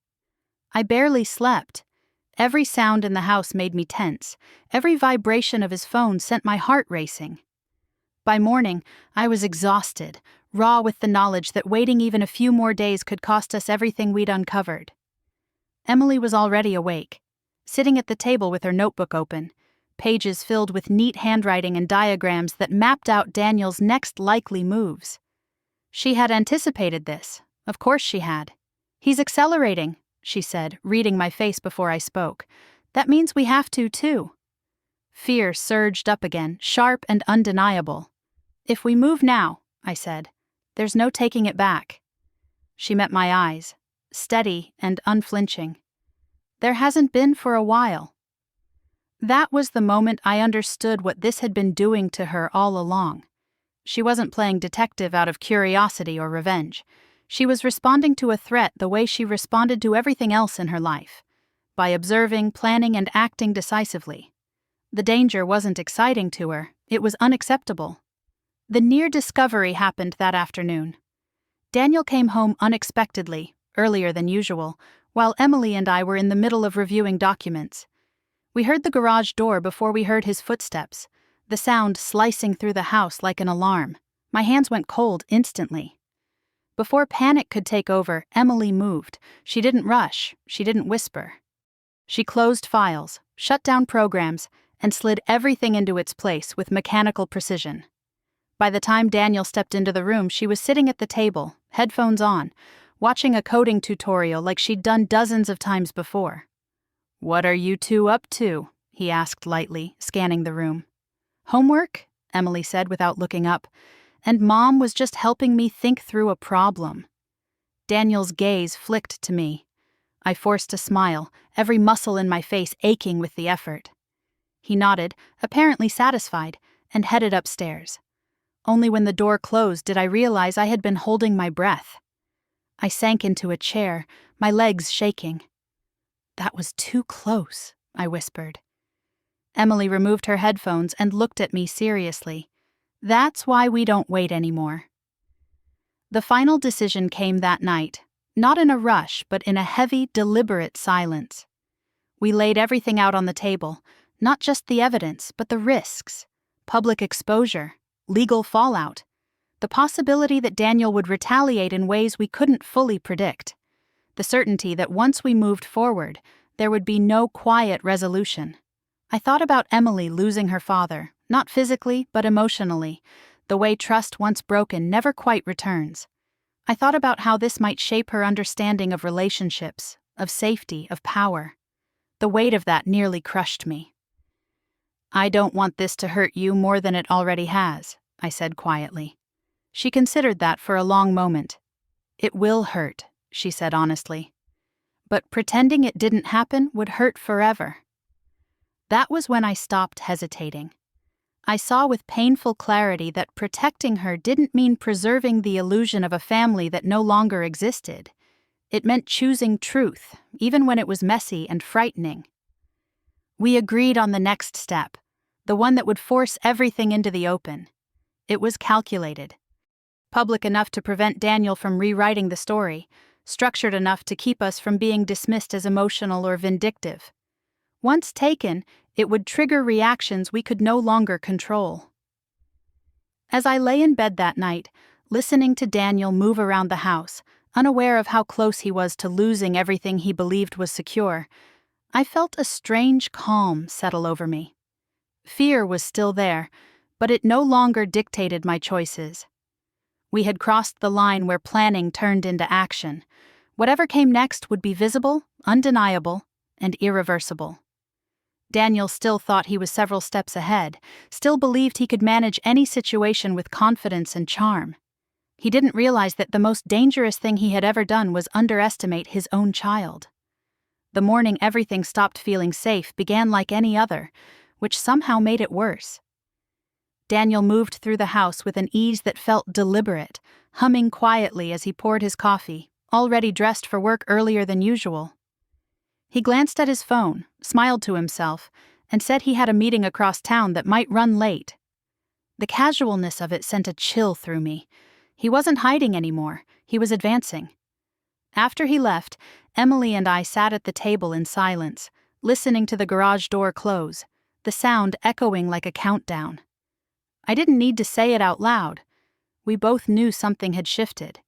I barely slept. Every sound in the house made me tense. Every vibration of his phone sent my heart racing. By morning, I was exhausted, raw with the knowledge that waiting even a few more days could cost us everything we'd uncovered. Emily was already awake, sitting at the table with her notebook open, pages filled with neat handwriting and diagrams that mapped out Daniel's next likely moves. She had anticipated this. Of course she had. "He's accelerating," she said, reading my face before I spoke. "That means we have to, too." Fear surged up again, sharp and undeniable. "If we move now," I said, "there's no taking it back." She met my eyes, steady and unflinching. "There hasn't been for a while." That was the moment I understood what this had been doing to her all along. She wasn't playing detective out of curiosity or revenge. She was responding to a threat the way she responded to everything else in her life, by observing, planning, and acting decisively. The danger wasn't exciting to her, it was unacceptable. The near discovery happened that afternoon. Daniel came home unexpectedly, earlier than usual, while Emily and I were in the middle of reviewing documents. We heard the garage door before we heard his footsteps, the sound slicing through the house like an alarm. My hands went cold instantly. Before panic could take over, Emily moved. She didn't rush. She didn't whisper. She closed files, shut down programs, and slid everything into its place with mechanical precision. By the time Daniel stepped into the room, she was sitting at the table, headphones on, watching a coding tutorial like she'd done dozens of times before. "What are you two up to?" he asked lightly, scanning the room. "Homework?" Emily said without looking up. "And Mom was just helping me think through a problem." Daniel's gaze flicked to me. I forced a smile, every muscle in my face aching with the effort. He nodded, apparently satisfied, and headed upstairs. Only when the door closed did I realize I had been holding my breath. I sank into a chair, my legs shaking. "That was too close," I whispered. Emily removed her headphones and looked at me seriously. "That's why we don't wait anymore." The final decision came that night, not in a rush, but in a heavy, deliberate silence. We laid everything out on the table, not just the evidence, but the risks, public exposure, legal fallout, the possibility that Daniel would retaliate in ways we couldn't fully predict, the certainty that once we moved forward, there would be no quiet resolution. I thought about Emily losing her father, not physically, but emotionally, the way trust once broken never quite returns. I thought about how this might shape her understanding of relationships, of safety, of power. The weight of that nearly crushed me. "I don't want this to hurt you more than it already has," I said quietly. She considered that for a long moment. "It will hurt," she said honestly. "But pretending it didn't happen would hurt forever." That was when I stopped hesitating. I saw with painful clarity that protecting her didn't mean preserving the illusion of a family that no longer existed. It meant choosing truth, even when it was messy and frightening. We agreed on the next step, the one that would force everything into the open. It was calculated. Public enough to prevent Daniel from rewriting the story, structured enough to keep us from being dismissed as emotional or vindictive. Once taken, it would trigger reactions we could no longer control. As I lay in bed that night, listening to Daniel move around the house, unaware of how close he was to losing everything he believed was secure, I felt a strange calm settle over me. Fear was still there, but it no longer dictated my choices. We had crossed the line where planning turned into action. Whatever came next would be visible, undeniable, and irreversible. Daniel still thought he was several steps ahead, still believed he could manage any situation with confidence and charm. He didn't realize that the most dangerous thing he had ever done was underestimate his own child. The morning everything stopped feeling safe began like any other, which somehow made it worse. Daniel moved through the house with an ease that felt deliberate, humming quietly as he poured his coffee, already dressed for work earlier than usual. He glanced at his phone, smiled to himself, and said he had a meeting across town that might run late. The casualness of it sent a chill through me. He wasn't hiding anymore, he was advancing. After he left, Emily and I sat at the table in silence, listening to the garage door close, the sound echoing like a countdown. I didn't need to say it out loud. We both knew something had shifted.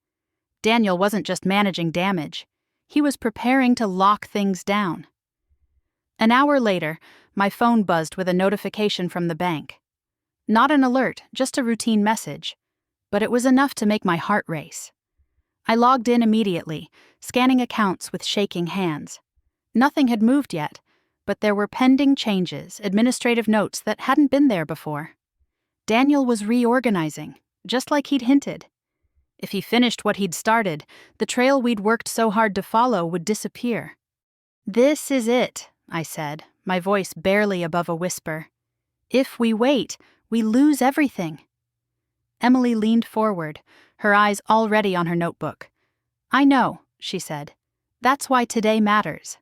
Daniel wasn't just managing damage. He was preparing to lock things down. An hour later, my phone buzzed with a notification from the bank. Not an alert, just a routine message. But it was enough to make my heart race. I logged in immediately, scanning accounts with shaking hands. Nothing had moved yet, but there were pending changes, administrative notes that hadn't been there before. Daniel was reorganizing, just like he'd hinted. If he finished what he'd started, the trail we'd worked so hard to follow would disappear. "This is it," I said, my voice barely above a whisper. "If we wait, we lose everything." Emily leaned forward, her eyes already on her notebook. "I know," she said. "That's why today matters."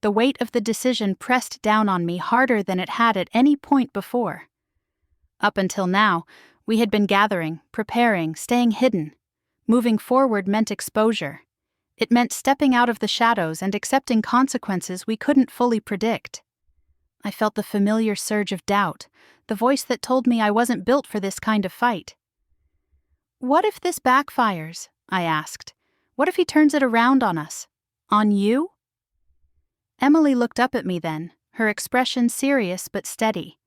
The weight of the decision pressed down on me harder than it had at any point before. Up until now, we had been gathering, preparing, staying hidden. Moving forward meant exposure. It meant stepping out of the shadows and accepting consequences we couldn't fully predict. I felt the familiar surge of doubt, the voice that told me I wasn't built for this kind of fight. "What if this backfires?" I asked. What if he turns it around on us? On you? Emily looked up at me then, her expression serious but steady.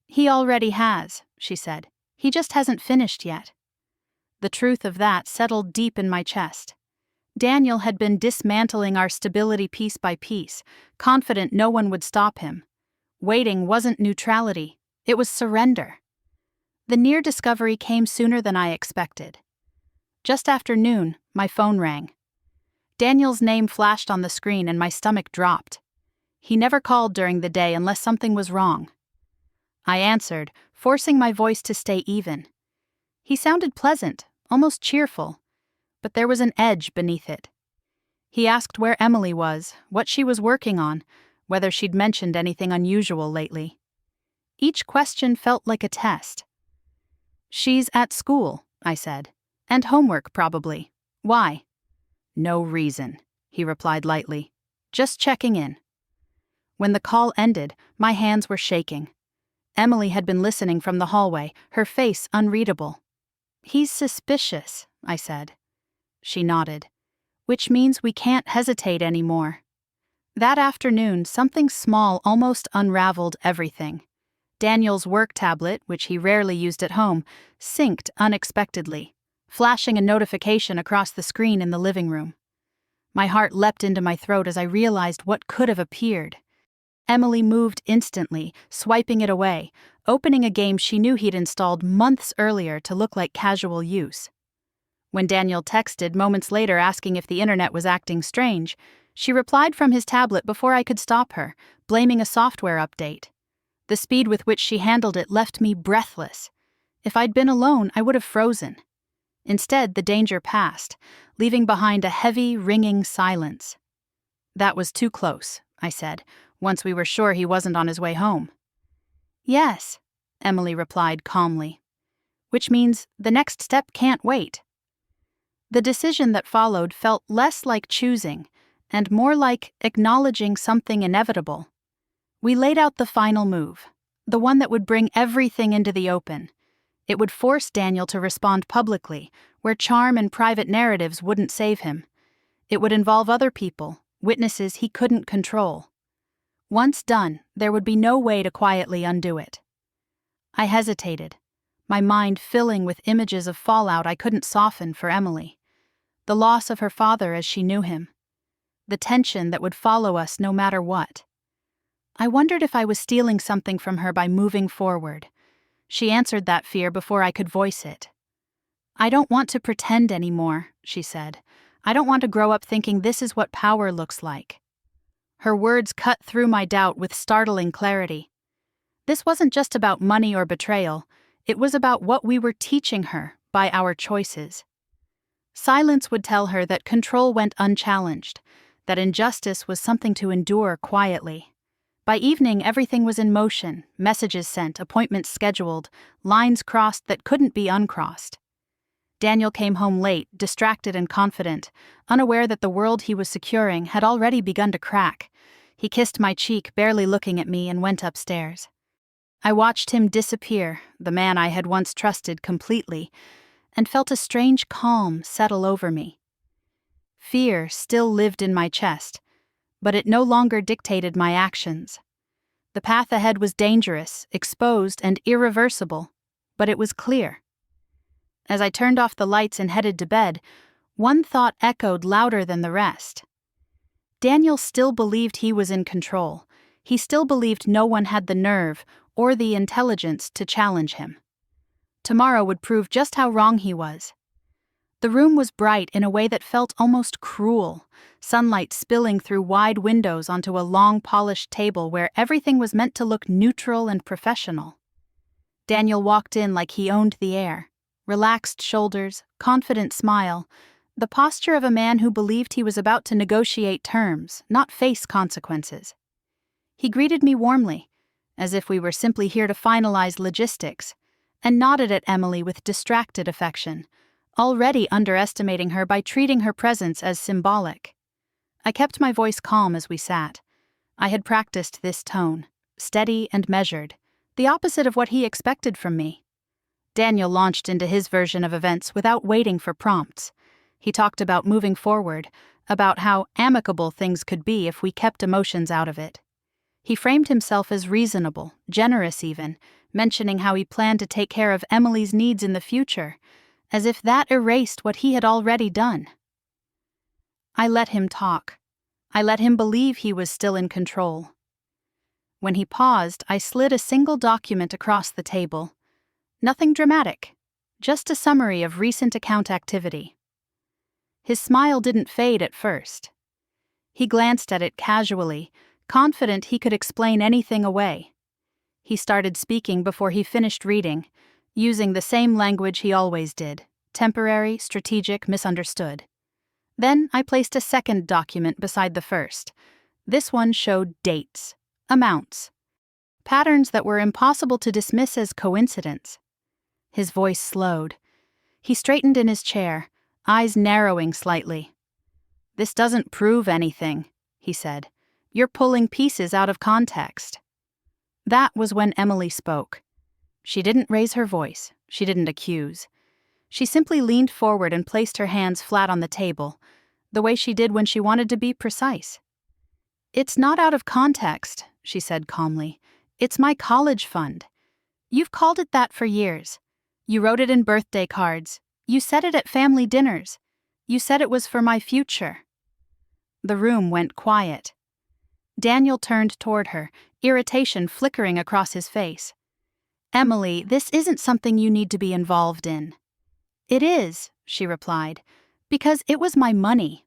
He already has, she said. He just hasn't finished yet. The truth of that settled deep in my chest. Daniel had been dismantling our stability piece by piece, confident no one would stop him. Waiting wasn't neutrality, it was surrender. The near discovery came sooner than I expected. Just after noon, my phone rang. Daniel's name flashed on the screen and my stomach dropped. He never called during the day unless something was wrong. I answered, forcing my voice to stay even. He sounded pleasant, almost cheerful, but there was an edge beneath it. He asked where Emily was, what she was working on, whether she'd mentioned anything unusual lately. Each question felt like a test. She's at school, I said. And homework, probably. Why? No reason, he replied lightly. Just checking in. When the call ended, my hands were shaking. Emily had been listening from the hallway, her face unreadable. He's suspicious, I said. She nodded. Which means we can't hesitate anymore. That afternoon, something small almost unraveled everything. Daniel's work tablet, which he rarely used at home, synced unexpectedly, flashing a notification across the screen in the living room. My heart leapt into my throat as I realized what could have appeared. Emily moved instantly, swiping it away, opening a game she knew he'd installed months earlier to look like casual use. When Daniel texted moments later asking if the internet was acting strange, she replied from his tablet before I could stop her, blaming a software update. The speed with which she handled it left me breathless. If I'd been alone, I would have frozen. Instead, the danger passed, leaving behind a heavy, ringing silence. That was too close, I said, once we were sure he wasn't on his way home. Yes, Emily replied calmly. Which means the next step can't wait. The decision that followed felt less like choosing, and more like acknowledging something inevitable. We laid out the final move, the one that would bring everything into the open. It would force Daniel to respond publicly, where charm and private narratives wouldn't save him. It would involve other people, witnesses he couldn't control. Once done, there would be no way to quietly undo it. I hesitated, my mind filling with images of fallout I couldn't soften for Emily. The loss of her father as she knew him. The tension that would follow us no matter what. I wondered if I was stealing something from her by moving forward. She answered that fear before I could voice it. I don't want to pretend anymore, she said. I don't want to grow up thinking this is what power looks like. Her words cut through my doubt with startling clarity. This wasn't just about money or betrayal. It was about what we were teaching her by our choices. Silence would tell her that control went unchallenged, that injustice was something to endure quietly. By evening, everything was in motion, messages sent, appointments scheduled, lines crossed that couldn't be uncrossed. Daniel came home late, distracted and confident, unaware that the world he was securing had already begun to crack. He kissed my cheek, barely looking at me, and went upstairs. I watched him disappear, the man I had once trusted completely, and felt a strange calm settle over me. Fear still lived in my chest, but it no longer dictated my actions. The path ahead was dangerous, exposed, and irreversible, but it was clear. As I turned off the lights and headed to bed, one thought echoed louder than the rest. Daniel still believed he was in control. He still believed no one had the nerve or the intelligence to challenge him. Tomorrow would prove just how wrong he was. The room was bright in a way that felt almost cruel, sunlight spilling through wide windows onto a long polished table where everything was meant to look neutral and professional. Daniel walked in like he owned the air. Relaxed shoulders, confident smile, the posture of a man who believed he was about to negotiate terms, not face consequences. He greeted me warmly, as if we were simply here to finalize logistics, and nodded at Emily with distracted affection, already underestimating her by treating her presence as symbolic. I kept my voice calm as we sat. I had practiced this tone, steady and measured, the opposite of what he expected from me. Daniel launched into his version of events without waiting for prompts. He talked about moving forward, about how amicable things could be if we kept emotions out of it. He framed himself as reasonable, generous even, mentioning how he planned to take care of Emily's needs in the future, as if that erased what he had already done. I let him talk. I let him believe he was still in control. When he paused, I slid a single document across the table. Nothing dramatic, just a summary of recent account activity. His smile didn't fade at first. He glanced at it casually, confident he could explain anything away. He started speaking before he finished reading, using the same language he always did: temporary, strategic, misunderstood. Then I placed a second document beside the first. This one showed dates, amounts, patterns that were impossible to dismiss as coincidence. His voice slowed. He straightened in his chair, eyes narrowing slightly. "This doesn't prove anything," he said. "You're pulling pieces out of context." That was when Emily spoke. She didn't raise her voice. She didn't accuse. She simply leaned forward and placed her hands flat on the table, the way she did when she wanted to be precise. "It's not out of context," she said calmly. "It's my college fund. You've called it that for years. You wrote it in birthday cards. You said it at family dinners. You said it was for my future." The room went quiet. Daniel turned toward her, irritation flickering across his face. "Emily, this isn't something you need to be involved in." "It is," she replied, "because it was my money."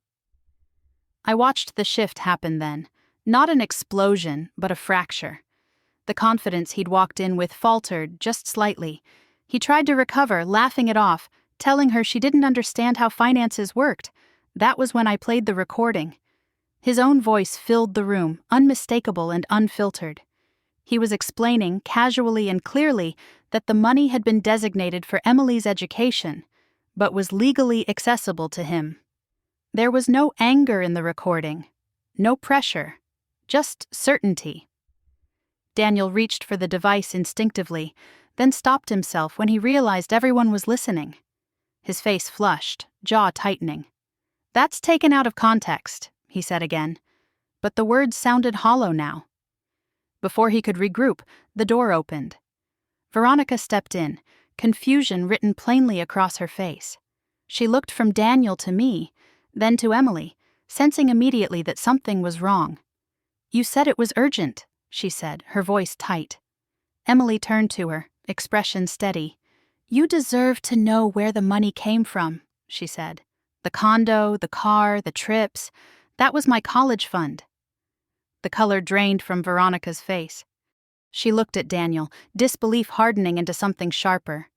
I watched the shift happen then, not an explosion, but a fracture. The confidence he'd walked in with faltered just slightly. He tried to recover, laughing it off, telling her she didn't understand how finances worked. That was when I played the recording. His own voice filled the room, unmistakable and unfiltered. He was explaining, casually and clearly, that the money had been designated for Emily's education, but was legally accessible to him. There was no anger in the recording, no pressure, just certainty. Daniel reached for the device instinctively, then stopped himself when he realized everyone was listening. His face flushed, jaw tightening. "That's taken out of context," he said again, but the words sounded hollow now. Before he could regroup, the door opened. Veronica stepped in, confusion written plainly across her face. She looked from Daniel to me, then to Emily, sensing immediately that something was wrong. "You said it was urgent," she said, her voice tight. Emily turned to her, expression steady. "You deserve to know where the money came from," she said. "The condo, the car, the trips. That was my college fund." The color drained from Veronica's face. She looked at Daniel, disbelief hardening into something sharper.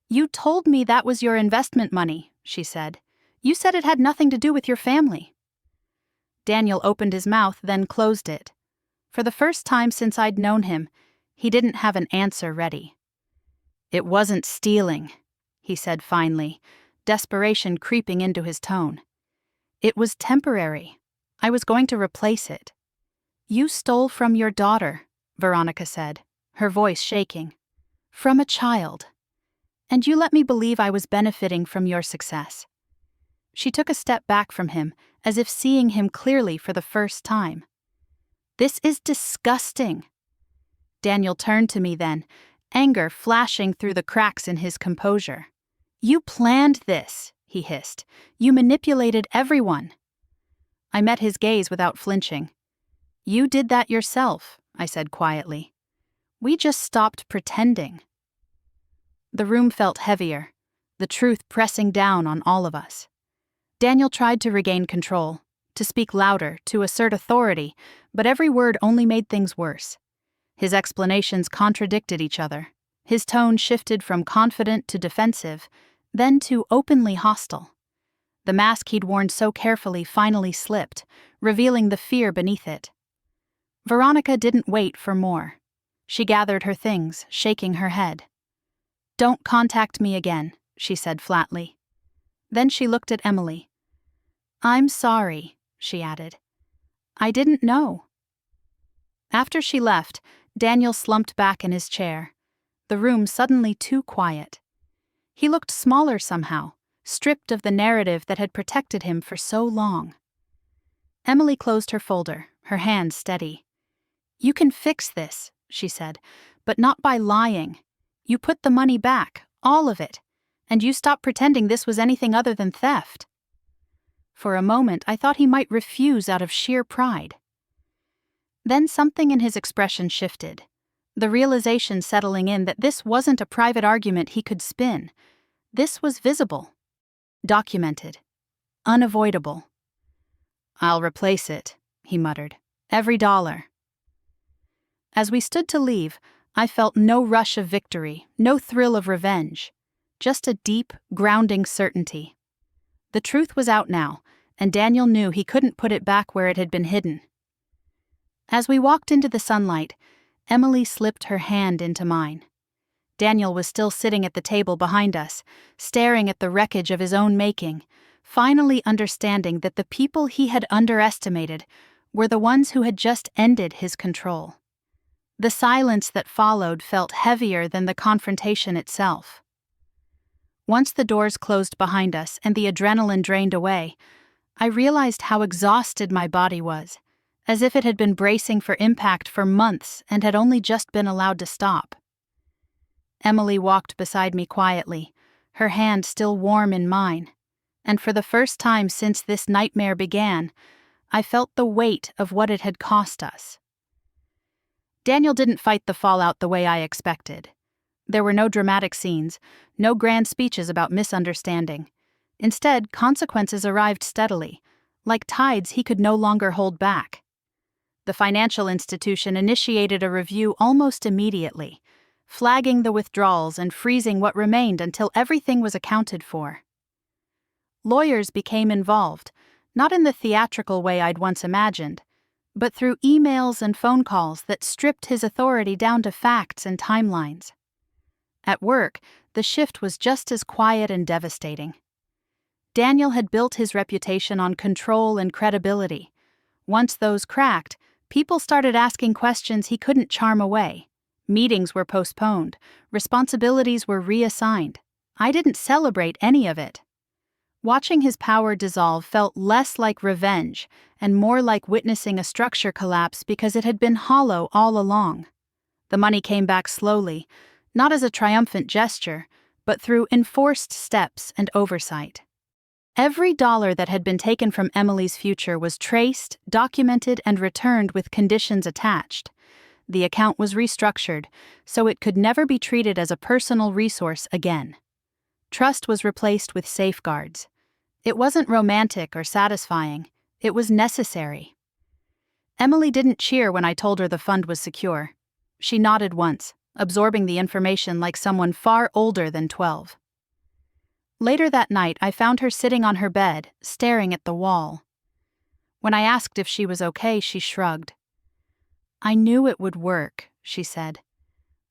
"You told me that was your investment money," she said. "You said it had nothing to do with your family." Daniel opened his mouth, then closed it. For the first time since I'd known him, he didn't have an answer ready. "It wasn't stealing," he said finally, desperation creeping into his tone. "It was temporary. I was going to replace it." "You stole from your daughter," Veronica said, her voice shaking. "From a child. And you let me believe I was benefiting from your success." She took a step back from him, as if seeing him clearly for the first time. "This is disgusting." Daniel turned to me then, anger flashing through the cracks in his composure. "You planned this," he hissed. "You manipulated everyone." I met his gaze without flinching. "You did that yourself," I said quietly. "We just stopped pretending." The room felt heavier, the truth pressing down on all of us. Daniel tried to regain control, to speak louder, to assert authority, but every word only made things worse. His explanations contradicted each other. His tone shifted from confident to defensive, then to openly hostile. The mask he'd worn so carefully finally slipped, revealing the fear beneath it. Veronica didn't wait for more. She gathered her things, shaking her head. "Don't contact me again," she said flatly. Then she looked at Emily. "I'm sorry," she added. "I didn't know." After she left, Daniel slumped back in his chair, the room suddenly too quiet. He looked smaller somehow, stripped of the narrative that had protected him for so long. Emily closed her folder, her hands steady. "You can fix this," she said, "but not by lying. You put the money back, all of it, and you stop pretending this was anything other than theft." For a moment, I thought he might refuse out of sheer pride. Then something in his expression shifted, the realization settling in that this wasn't a private argument he could spin. This was visible, documented, unavoidable. "I'll replace it," he muttered. "Every dollar." As we stood to leave, I felt no rush of victory, no thrill of revenge, just a deep, grounding certainty. The truth was out now, and Daniel knew he couldn't put it back where it had been hidden. As we walked into the sunlight, Emily slipped her hand into mine. Daniel was still sitting at the table behind us, staring at the wreckage of his own making, finally understanding that the people he had underestimated were the ones who had just ended his control. The silence that followed felt heavier than the confrontation itself. Once the doors closed behind us and the adrenaline drained away, I realized how exhausted my body was, as if it had been bracing for impact for months and had only just been allowed to stop. Emily walked beside me quietly, her hand still warm in mine, and for the first time since this nightmare began, I felt the weight of what it had cost us. Daniel didn't fight the fallout the way I expected. There were no dramatic scenes, no grand speeches about misunderstanding. Instead, consequences arrived steadily, like tides he could no longer hold back. The financial institution initiated a review almost immediately, flagging the withdrawals and freezing what remained until everything was accounted for. Lawyers became involved, not in the theatrical way I'd once imagined, but through emails and phone calls that stripped his authority down to facts and timelines. At work, the shift was just as quiet and devastating. Daniel had built his reputation on control and credibility. Once those cracked, people started asking questions he couldn't charm away. Meetings were postponed, responsibilities were reassigned. I didn't celebrate any of it. Watching his power dissolve felt less like revenge and more like witnessing a structure collapse because it had been hollow all along. The money came back slowly, not as a triumphant gesture, but through enforced steps and oversight. Every dollar that had been taken from Emily's future was traced, documented, and returned with conditions attached. The account was restructured, so it could never be treated as a personal resource again. Trust was replaced with safeguards. It wasn't romantic or satisfying, it was necessary. Emily didn't cheer when I told her the fund was secure. She nodded once, absorbing the information like someone far older than 12. Later that night, I found her sitting on her bed, staring at the wall. When I asked if she was okay, she shrugged. "I knew it would work," she said.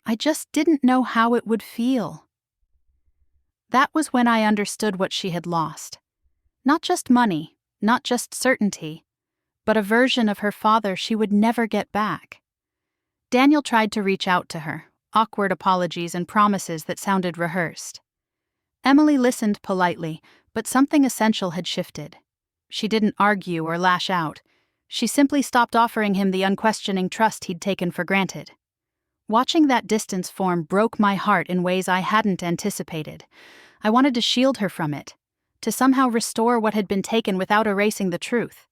"I just didn't know how it would feel." That was when I understood what she had lost. Not just money, not just certainty, but a version of her father she would never get back. Daniel tried to reach out to her, awkward apologies and promises that sounded rehearsed. Emily listened politely, but something essential had shifted. She didn't argue or lash out. She simply stopped offering him the unquestioning trust he'd taken for granted. Watching that distance form broke my heart in ways I hadn't anticipated. I wanted to shield her from it, to somehow restore what had been taken without erasing the truth.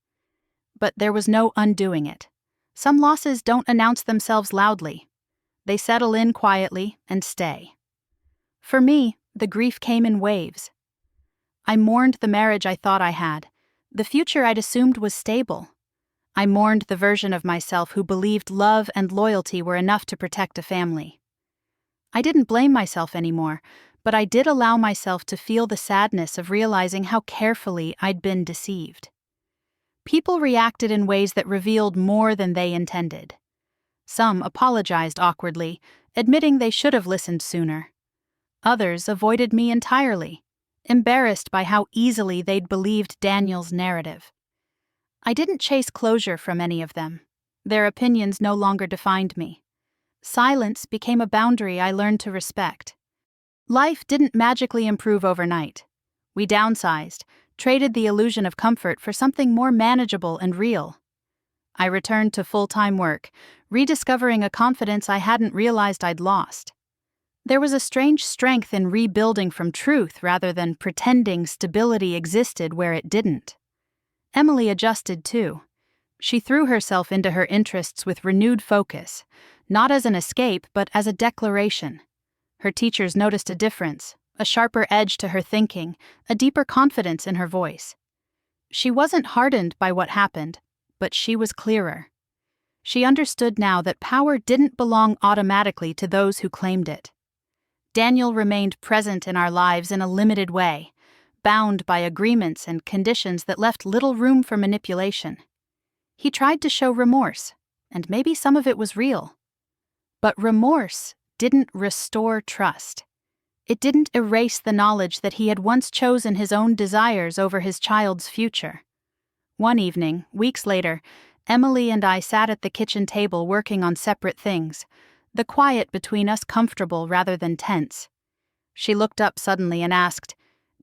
But there was no undoing it. Some losses don't announce themselves loudly. They settle in quietly and stay. For me, the grief came in waves. I mourned the marriage I thought I had, the future I'd assumed was stable. I mourned the version of myself who believed love and loyalty were enough to protect a family. I didn't blame myself anymore, but I did allow myself to feel the sadness of realizing how carefully I'd been deceived. People reacted in ways that revealed more than they intended. Some apologized awkwardly, admitting they should have listened sooner. Others avoided me entirely, embarrassed by how easily they'd believed Daniel's narrative. I didn't chase closure from any of them. Their opinions no longer defined me. Silence became a boundary I learned to respect. Life didn't magically improve overnight. We downsized, traded the illusion of comfort for something more manageable and real. I returned to full-time work, rediscovering a confidence I hadn't realized I'd lost. There was a strange strength in rebuilding from truth rather than pretending stability existed where it didn't. Emily adjusted too. She threw herself into her interests with renewed focus, not as an escape but as a declaration. Her teachers noticed a difference, a sharper edge to her thinking, a deeper confidence in her voice. She wasn't hardened by what happened, but she was clearer. She understood now that power didn't belong automatically to those who claimed it. Daniel remained present in our lives in a limited way, bound by agreements and conditions that left little room for manipulation. He tried to show remorse, and maybe some of it was real. But remorse didn't restore trust. It didn't erase the knowledge that he had once chosen his own desires over his child's future. One evening, weeks later, Emily and I sat at the kitchen table working on separate things, the quiet between us comfortable rather than tense. She looked up suddenly and asked,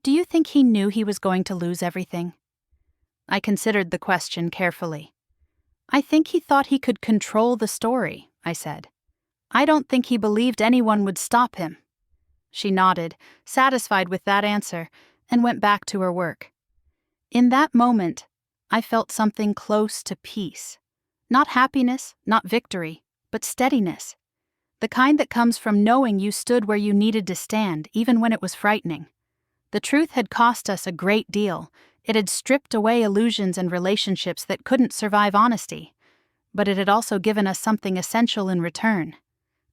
"Do you think he knew he was going to lose everything?" I considered the question carefully. "I think he thought he could control the story," I said. "I don't think he believed anyone would stop him." She nodded, satisfied with that answer, and went back to her work. In that moment, I felt something close to peace. Not happiness, not victory, but steadiness. The kind that comes from knowing you stood where you needed to stand, even when it was frightening. The truth had cost us a great deal. It had stripped away illusions and relationships that couldn't survive honesty. But it had also given us something essential in return.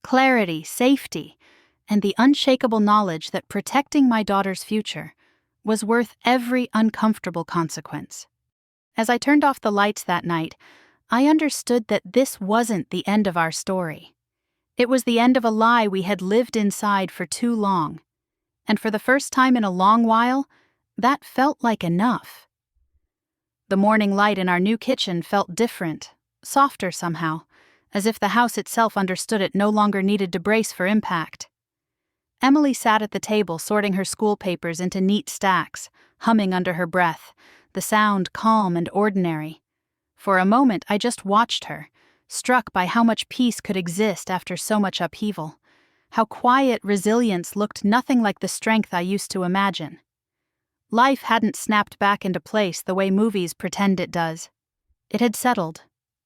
Clarity, safety, and the unshakable knowledge that protecting my daughter's future was worth every uncomfortable consequence. As I turned off the lights that night, I understood that this wasn't the end of our story. It was the end of a lie we had lived inside for too long. And for the first time in a long while, that felt like enough. The morning light in our new kitchen felt different, softer somehow, as if the house itself understood it no longer needed to brace for impact. Emily sat at the table sorting her school papers into neat stacks, humming under her breath, the sound calm and ordinary. For a moment I just watched her, struck by how much peace could exist after so much upheaval, how quiet resilience looked nothing like the strength I used to imagine. Life hadn't snapped back into place the way movies pretend it does. It had settled,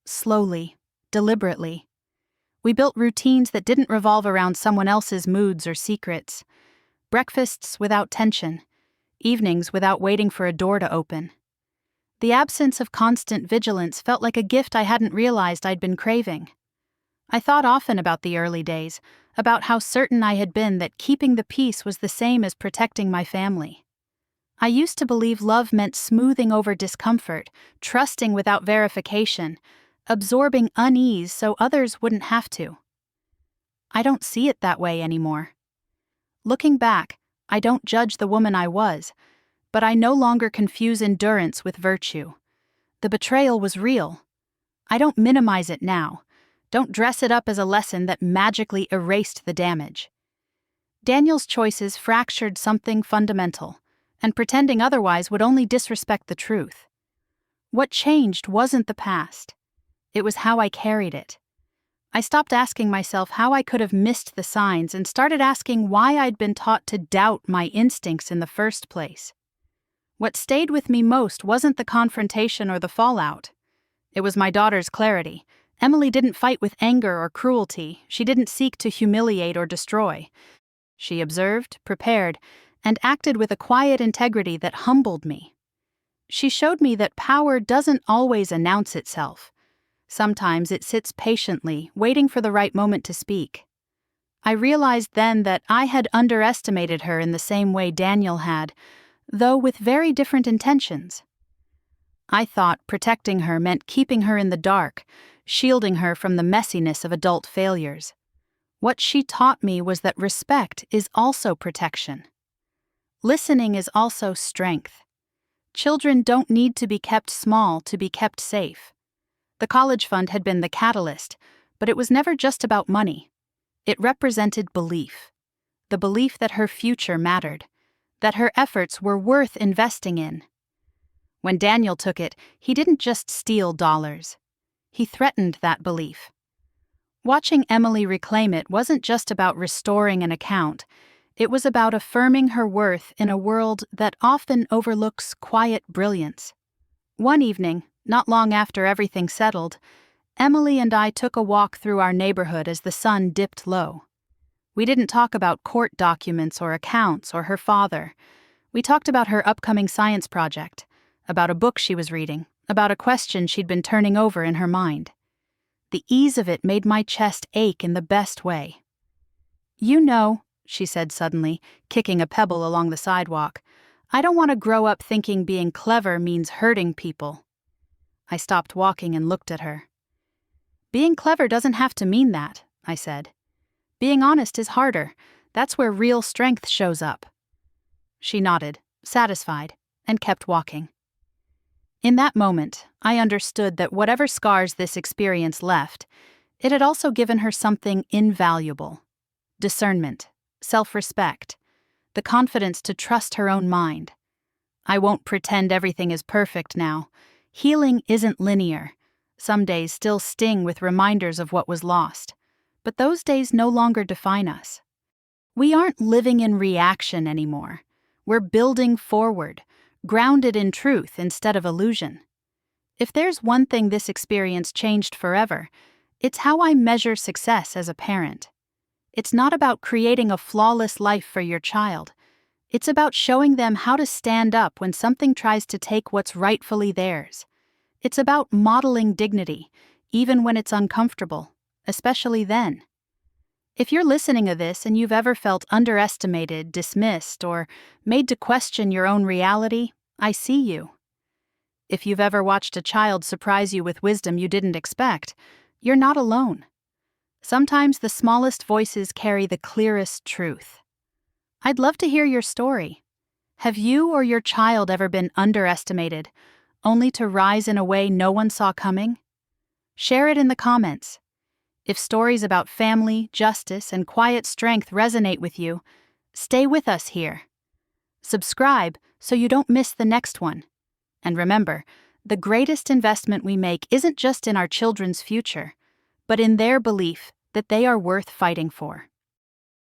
slowly, deliberately. We built routines that didn't revolve around someone else's moods or secrets. Breakfasts without tension, evenings without waiting for a door to open. The absence of constant vigilance felt like a gift I hadn't realized I'd been craving. I thought often about the early days, about how certain I had been that keeping the peace was the same as protecting my family. I used to believe love meant smoothing over discomfort, trusting without verification, absorbing unease so others wouldn't have to. I don't see it that way anymore. Looking back, I don't judge the woman I was, but I no longer confuse endurance with virtue. The betrayal was real. I don't minimize it now, don't dress it up as a lesson that magically erased the damage. Daniel's choices fractured something fundamental, and pretending otherwise would only disrespect the truth. What changed wasn't the past. It was how I carried it. I stopped asking myself how I could have missed the signs and started asking why I'd been taught to doubt my instincts in the first place. What stayed with me most wasn't the confrontation or the fallout. It was my daughter's clarity. Emily didn't fight with anger or cruelty. She didn't seek to humiliate or destroy. She observed, prepared, and acted with a quiet integrity that humbled me. She showed me that power doesn't always announce itself. Sometimes it sits patiently, waiting for the right moment to speak. I realized then that I had underestimated her in the same way Daniel had, though with very different intentions. I thought protecting her meant keeping her in the dark, shielding her from the messiness of adult failures. What she taught me was that respect is also protection. Listening is also strength. Children don't need to be kept small to be kept safe. The college fund had been the catalyst, but it was never just about money. It represented belief. The belief that her future mattered. that her efforts were worth investing in. When Daniel took it, he didn't just steal dollars. He threatened that belief. Watching Emily reclaim it wasn't just about restoring an account. It was about affirming her worth in a world that often overlooks quiet brilliance. One evening, not long after everything settled, Emily and I took a walk through our neighborhood as the sun dipped low. We didn't talk about court documents or accounts or her father. We talked about her upcoming science project, about a book she was reading, about a question she'd been turning over in her mind. The ease of it made my chest ache in the best way. "You know," she said suddenly, kicking a pebble along the sidewalk, "I don't want to grow up thinking being clever means hurting people." I stopped walking and looked at her. "Being clever doesn't have to mean that," I said. "Being honest is harder. That's where real strength shows up." She nodded, satisfied, and kept walking. In that moment, I understood that whatever scars this experience left, it had also given her something invaluable: discernment, self-respect, the confidence to trust her own mind. I won't pretend everything is perfect now. Healing isn't linear. Some days still sting with reminders of what was lost, but those days no longer define us. We aren't living in reaction anymore. We're building forward, grounded in truth instead of illusion. If there's one thing this experience changed forever, it's how I measure success as a parent. It's not about creating a flawless life for your child. It's about showing them how to stand up when something tries to take what's rightfully theirs. It's about modeling dignity, even when it's uncomfortable, especially then. If you're listening to this and you've ever felt underestimated, dismissed, or made to question your own reality, I see you. If you've ever watched a child surprise you with wisdom you didn't expect, you're not alone. Sometimes the smallest voices carry the clearest truth. I'd love to hear your story. Have you or your child ever been underestimated, only to rise in a way no one saw coming? Share it in the comments. If stories about family, justice, and quiet strength resonate with you, stay with us here. Subscribe so you don't miss the next one. And remember, the greatest investment we make isn't just in our children's future, but in their belief that they are worth fighting for.